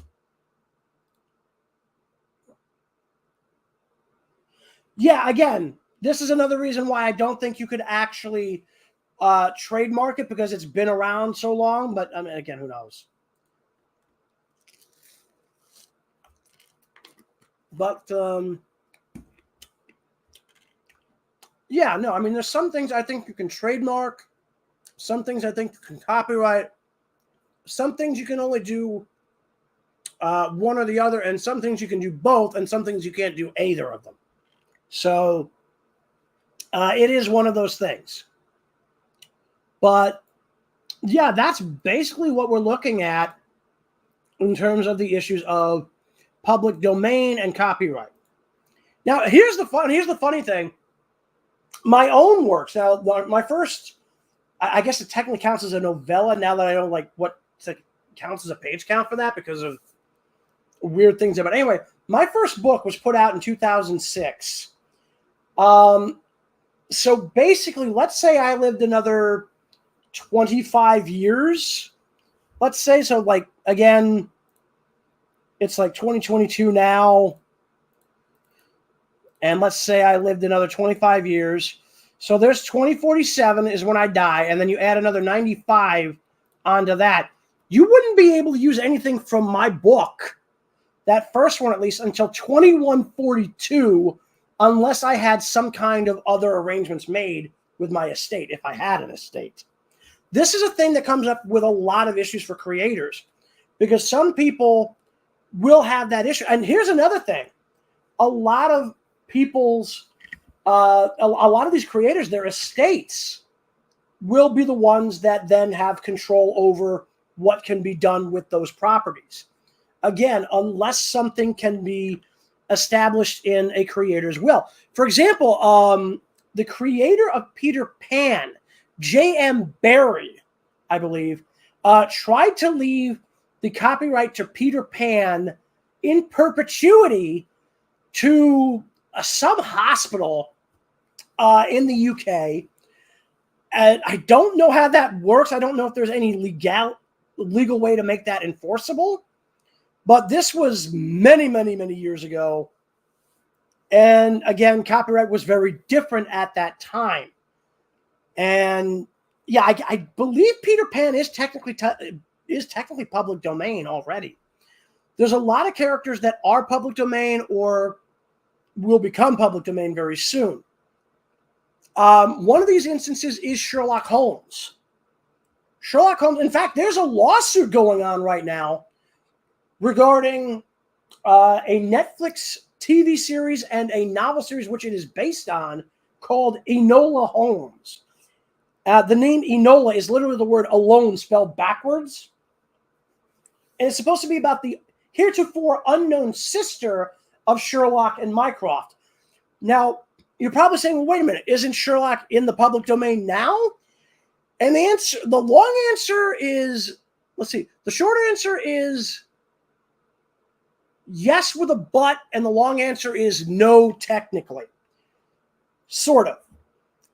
Yeah, again, this is another reason why I don't think you could actually trademark it, because it's been around so long. But I mean, again, who knows? But yeah, no, I mean, there's some things I think you can trademark, some things I think you can copyright, some things you can only do one or the other, and some things you can do both, and some things you can't do either of them. So it is one of those things. But yeah, that's basically what we're looking at in terms of the issues of public domain and copyright. Now, here's the funny thing. My own works. Now, my first, I guess it technically counts as a novella now that I don't like what counts as a page count for that because of weird things. But anyway, my first book was put out in 2006. So basically, let's say I lived another 25 years. Let's say, so like, again, it's like 2022 now. And let's say I lived another 25 years. So there's 2047 is when I die. And then you add another 95 onto that. You wouldn't be able to use anything from my book, that first one at least, until 2142, unless I had some kind of other arrangements made with my estate, if I had an estate. This is a thing that comes up with a lot of issues for creators, because some people will have that issue. And here's another thing. A lot of people's, a lot of these creators, their estates will be the ones that then have control over what can be done with those properties. Again, unless something can be established in a creator's will. For example, the creator of Peter Pan, J.M. Barrie, I believe, tried to leave the copyright to Peter Pan in perpetuity to some hospital in the UK. And I don't know how that works. I don't know if there's any legal way to make that enforceable. But this was many, many, many years ago. And again, copyright was very different at that time. And yeah, I believe Peter Pan is technically public domain already. There's a lot of characters that are public domain or will become public domain very soon. One of these instances is Sherlock Holmes. Sherlock Holmes, in fact, there's a lawsuit going on right now regarding a Netflix TV series and a novel series which it is based on called Enola Holmes. The name Enola is literally the word alone spelled backwards. And it's supposed to be about the heretofore unknown sister of Sherlock and Mycroft. Now, you're probably saying, well, wait a minute, isn't Sherlock in the public domain now? And the long answer is, the short answer is yes with a but, and the long answer is no technically. Sort of.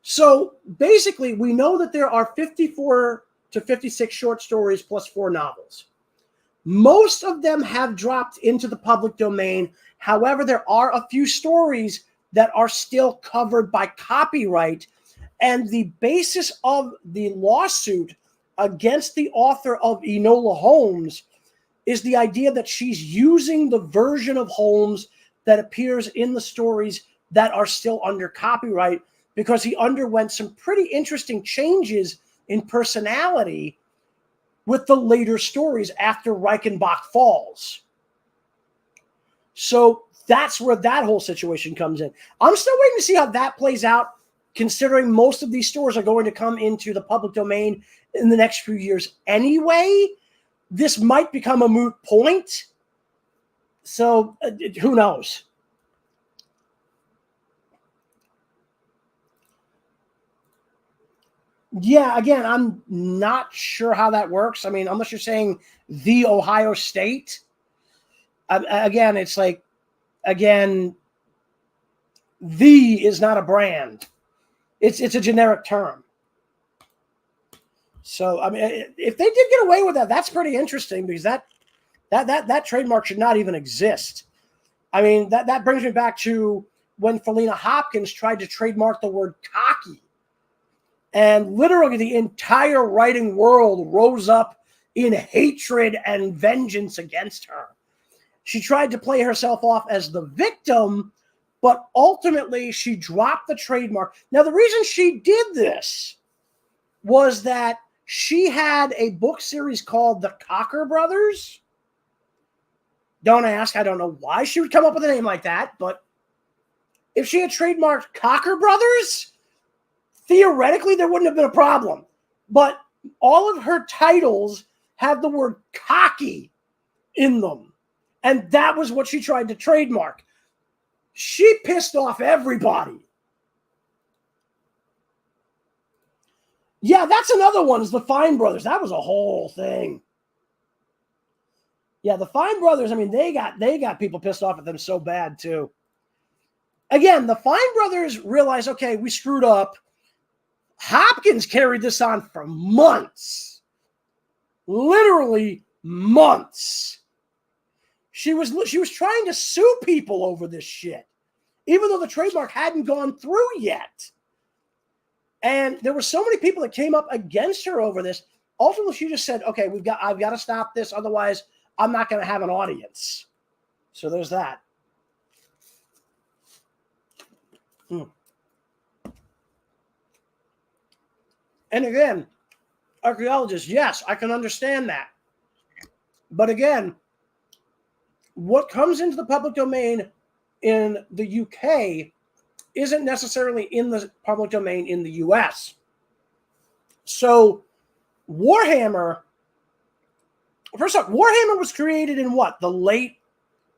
So basically, we know that there are 54 to 56 short stories plus 4 novels. Most of them have dropped into the public domain. However, there are a few stories that are still covered by copyright. And the basis of the lawsuit against the author of Enola Holmes is the idea that she's using the version of Holmes that appears in the stories that are still under copyright because he underwent some pretty interesting changes in personality with the later stories after Reichenbach Falls. So that's where that whole situation comes in. I'm still waiting to see how that plays out, considering most of these stories are going to come into the public domain in the next few years anyway. This might become a moot point. So who knows? Yeah, again, I'm not sure how that works. I mean, unless you're saying the Ohio State. Again, it's like, the is not a brand. It's a generic term. So, I mean, if they did get away with that, that's pretty interesting because that trademark should not even exist. I mean, that brings me back to when Felina Hopkins tried to trademark the word cocky. And literally the entire writing world rose up in hatred and vengeance against her. She tried to play herself off as the victim, but ultimately she dropped the trademark. Now, the reason she did this was that she had a book series called The Cocker Brothers. Don't ask. I don't know why she would come up with a name like that, but if she had trademarked Cocker Brothers, theoretically, there wouldn't have been a problem. But all of her titles have the word cocky in them. And that was what she tried to trademark. She pissed off everybody. Yeah, that's another one, is the Fine Brothers. That was a whole thing. Yeah, the Fine Brothers, I mean, they got people pissed off at them so bad, too. Again, the Fine Brothers realized, okay, we screwed up. Hopkins carried this on for months. Literally months. She was trying to sue people over this shit, even though the trademark hadn't gone through yet. And there were so many people that came up against her over this. Ultimately, she just said, okay, I've got to stop this. Otherwise, I'm not going to have an audience. So there's that. And again, archaeologists, yes, I can understand that. But again, what comes into the public domain in the UK isn't necessarily in the public domain in the US. So Warhammer, first off, Warhammer was created in what? The late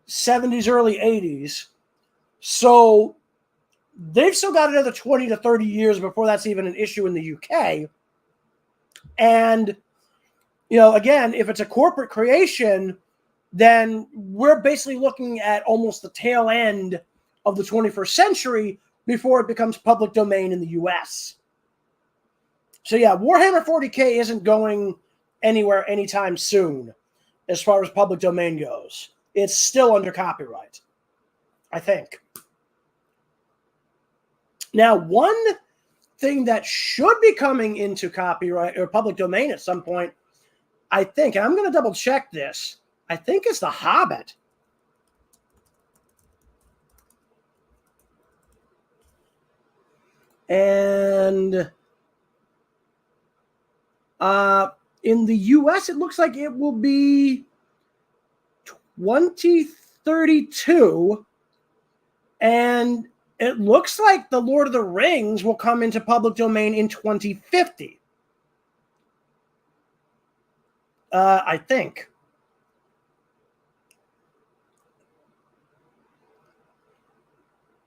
70s, early 80s. So they've still got another 20 to 30 years before that's even an issue in the UK. And, again, if it's a corporate creation, then we're basically looking at almost the tail end of the 21st century before it becomes public domain in the US. So yeah, Warhammer 40K isn't going anywhere anytime soon as far as public domain goes. It's still under copyright, I think. Now, one thing that should be coming into copyright or public domain at some point, I think, and I'm going to double check this, I think it's The Hobbit. And in the US, it looks like it will be 2032. And it looks like The Lord of the Rings will come into public domain in 2050. I think.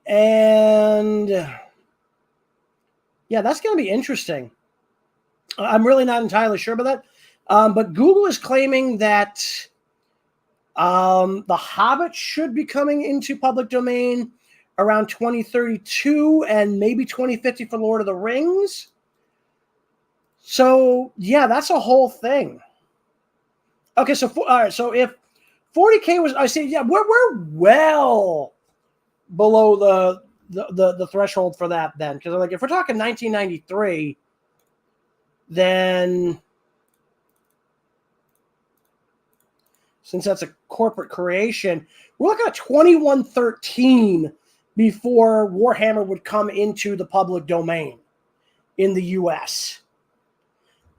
And yeah, that's going to be interesting. I'm really not entirely sure about that. But Google is claiming that The Hobbit should be coming into public domain around 2032 and maybe 2050 for Lord of the Rings. So, yeah, that's a whole thing. Okay, so all right, so if 40K was, I say, yeah, we're well below the threshold for that then, because like if we're talking 1993, then since that's a corporate creation, we're looking at 2113 before Warhammer would come into the public domain in the US.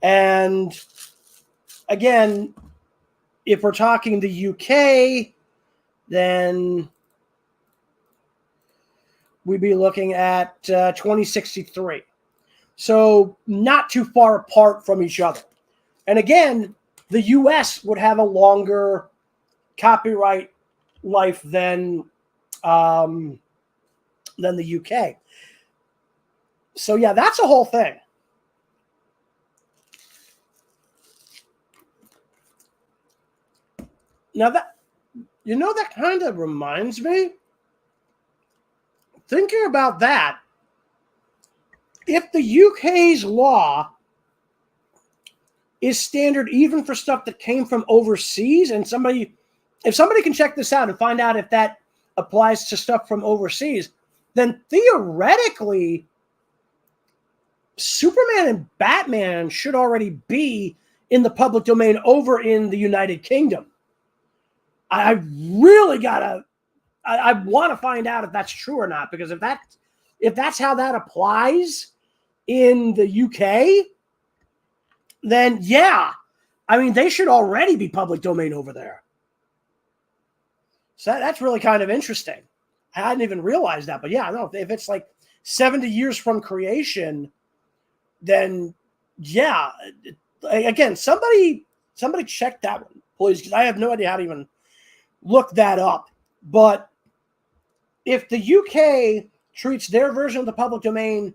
And again, if we're talking the UK, then we'd be looking at 2063. So not too far apart from each other. And again, the US would have a longer copyright life than the UK. So yeah, that's a whole thing. Now that kind of reminds me, thinking about that, if the UK's law is standard even for stuff that came from overseas, and if somebody can check this out and find out if that applies to stuff from overseas, then theoretically, Superman and Batman should already be in the public domain over in the United Kingdom. I really I want to find out if that's true or not, because if that's how that applies in the UK, then yeah, I mean, they should already be public domain over there. So that's really kind of interesting. I hadn't even realized that, but yeah, no, if it's like 70 years from creation, then yeah, again, somebody check that one, please, because I have no idea how to even look that up. But if the UK treats their version of the public domain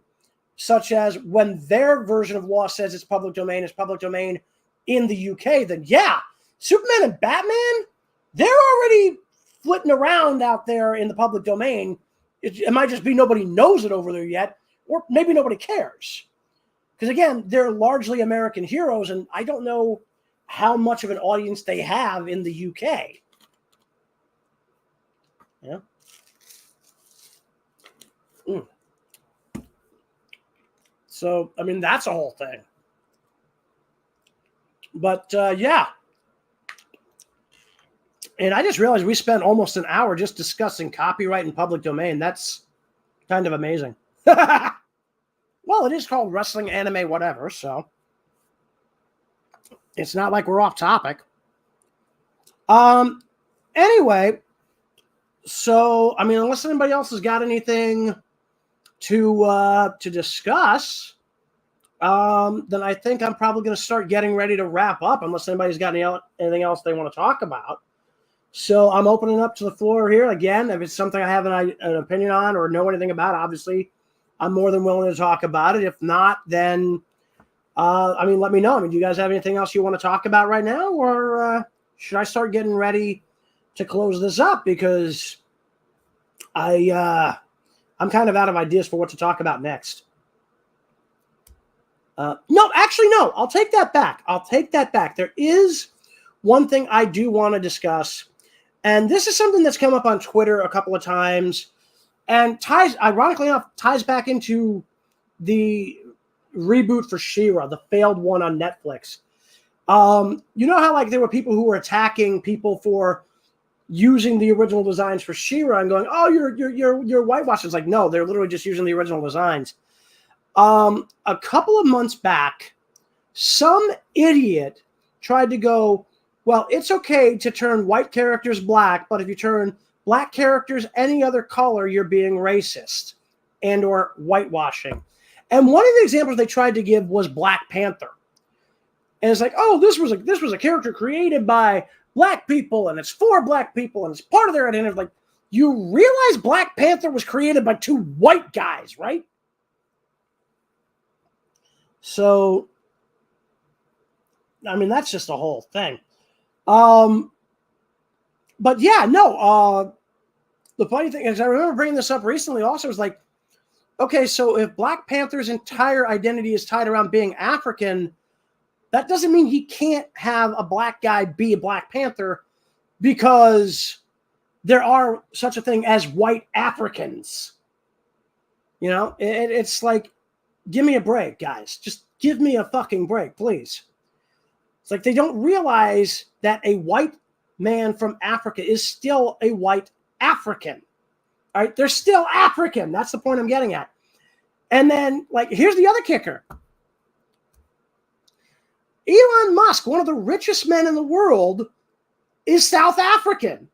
such as when their version of law says it's public domain is public domain in the UK, then yeah, Superman and Batman, they're already flitting around out there in the public domain. It might just be nobody knows it over there yet, or maybe nobody cares. Because again, they're largely American heroes, and I don't know how much of an audience they have in the UK. Yeah. So, I mean, that's a whole thing. But, yeah. And I just realized we spent almost an hour just discussing copyright and public domain. That's kind of amazing. Well, it is called wrestling, anime, whatever, so it's not like we're off topic. Anyway, so, I mean, unless anybody else has got anything to discuss, then I think I'm probably going to start getting ready to wrap up, unless anybody's got anything else they want to talk about. So I'm opening up to the floor here again. If it's something I have an opinion on or know anything about, obviously, I'm more than willing to talk about it. If not, then, let me know. do you guys have anything else you want to talk about right now, or should I start getting ready to close this up? Because I'm kind of out of ideas for what to talk about next. No, I'll take that back. There is one thing I do want to discuss, and this is something that's come up on Twitter a couple of times, and ironically enough, ties back into the reboot for She-Ra, the failed one on Netflix. You know how there were people who were attacking people for using the original designs for She-Ra and going, "Oh, you're whitewashing." It's like, no, they're literally just using the original designs. A couple of months back, some idiot tried to go, well, it's okay to turn white characters black, but if you turn black characters any other color, you're being racist and or whitewashing. And one of the examples they tried to give was Black Panther. And it's like, oh, this was a character created by black people, and it's for black people, and it's part of their identity. Like, you realize Black Panther was created by two white guys, right? So, that's just the whole thing. But yeah, no. The funny thing is, I remember bringing this up recently. Also, was like, okay, so if Black Panther's entire identity is tied around being African, that doesn't mean he can't have a black guy be a Black Panther, because there are such a thing as white Africans. It's like, give me a break, guys. Just give me a fucking break, please. It's like they don't realize that a white man from Africa is still a white African. All right? They're still African. That's the point I'm getting at. And then, here's the other kicker. Elon Musk, one of the richest men in the world, is South African.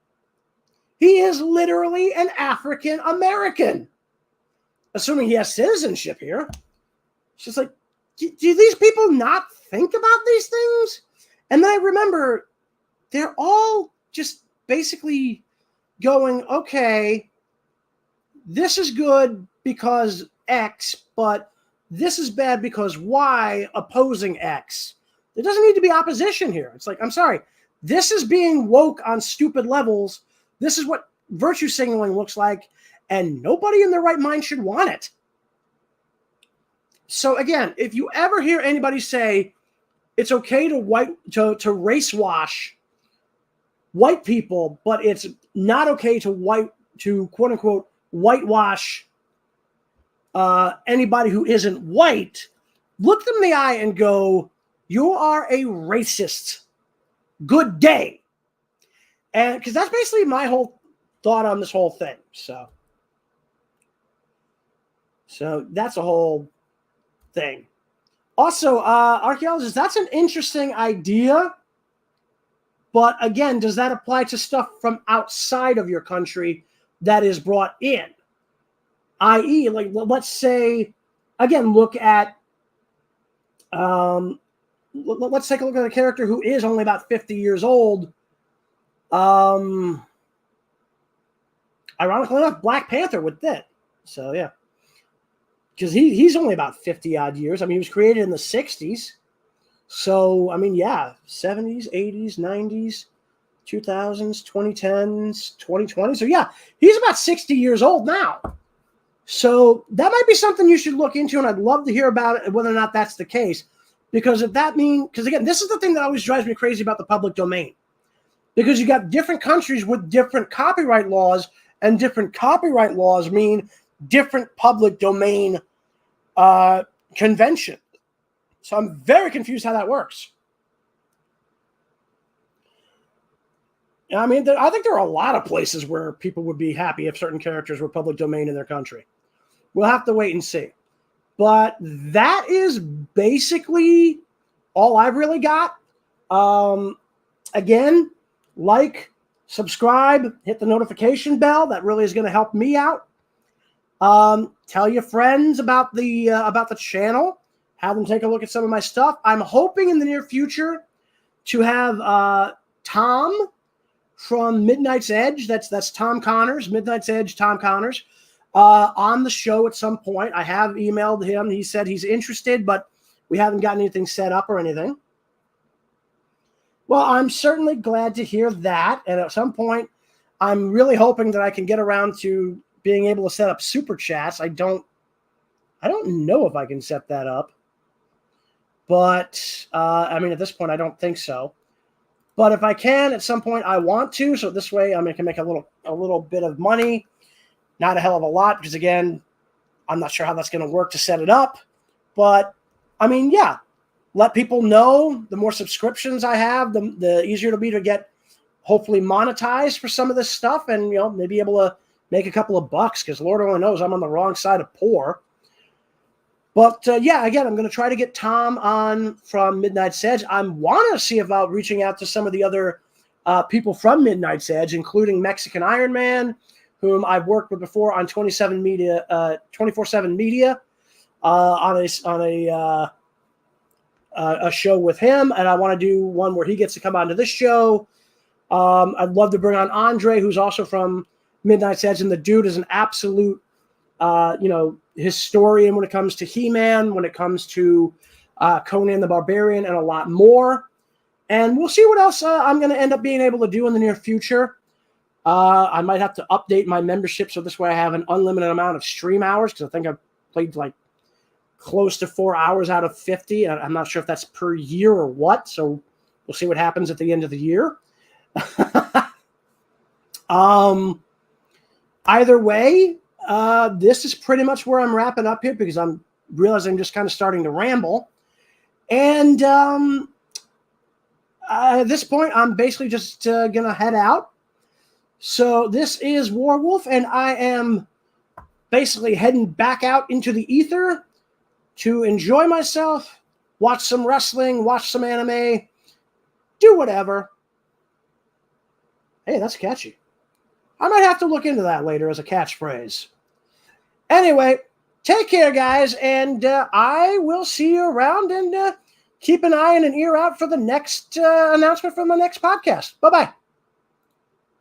He is literally an African American, assuming he has citizenship here. It's just like, do these people not think about these things? And then I remember they're all just basically going, okay, this is good because X, but this is bad because Y, opposing X. There doesn't need to be opposition here. It's like, I'm sorry, this is being woke on stupid levels. This is what virtue signaling looks like, and nobody in their right mind should want it. So again, if you ever hear anybody say it's okay to race wash white people, but it's not okay to quote unquote whitewash anybody who isn't white, look them in the eye and go, you are a racist. Good day. And because that's basically my whole thought on this whole thing. So that's a whole thing. Also, archaeologists, that's an interesting idea. But again, does that apply to stuff from outside of your country that is brought in? I.e., let's say, again, look at, let's take a look at a character who is only about 50 years old. Ironically enough, Black Panther would fit. So, yeah. Because he's only about 50-odd years. He was created in the 60s. So, 70s, 80s, 90s, 2000s, 2010s, 2020. So, yeah, he's about 60 years old now. So, that might be something you should look into, and I'd love to hear about it, whether or not that's the case. Because if that means, because again, this is the thing that always drives me crazy about the public domain. Because you got different countries with different copyright laws, and different copyright laws mean different public domain convention. So I'm very confused how that works. I think there are a lot of places where people would be happy if certain characters were public domain in their country. We'll have to wait and see. But that is basically all I've really got. Again, subscribe, hit the notification bell. That really is going to help me out. Tell your friends about the channel. have them take a look at some of my stuff. I'm hoping in the near future to have Tom from Midnight's Edge. That's Tom Connors, Midnight's Edge, Tom Connors, on the show at some point. I have emailed him. He said he's interested, but we haven't gotten anything set up or anything. Well, I'm certainly glad to hear that. And at some point, I'm really hoping that I can get around to being able to set up super chats. I don't know if I can set that up. But, I mean, at this point, I don't think so. But if I can, at some point, I want to. So this way, I can make a little bit of money. Not a hell of a lot, because, again, I'm not sure how that's going to work to set it up. But, I mean, yeah. Let people know. The more subscriptions I have, the easier it'll be to get, hopefully, monetized for some of this stuff. And, maybe able to make a couple of bucks, because Lord only knows I'm on the wrong side of poor. But, yeah, again, I'm going to try to get Tom on from Midnight's Edge. I want to see about reaching out to some of the other people from Midnight's Edge, including Mexican Iron Man, whom I've worked with before on 24/7 Media, on a show with him. And I want to do one where he gets to come onto this show. I'd love to bring on Andre, who's also from Midnight's Edge, and the dude is an absolute historian when it comes to He-Man, when it comes to Conan the Barbarian, and a lot more. And we'll see what else I'm going to end up being able to do in the near future. I might have to update my membership so this way I have an unlimited amount of stream hours, because I think I've played like close to 4 hours out of 50. I'm not sure if that's per year or what, so we'll see what happens at the end of the year. Either way, this is pretty much where I'm wrapping up here, because I'm realizing I'm just kind of starting to ramble. And at this point, I'm basically just going to head out. So this is Warwolf, and I am basically heading back out into the ether to enjoy myself, watch some wrestling, watch some anime, do whatever. Hey, that's catchy. I might have to look into that later as a catchphrase. Anyway, take care, guys, and I will see you around, and keep an eye and an ear out for the next announcement from the next podcast. Bye-bye.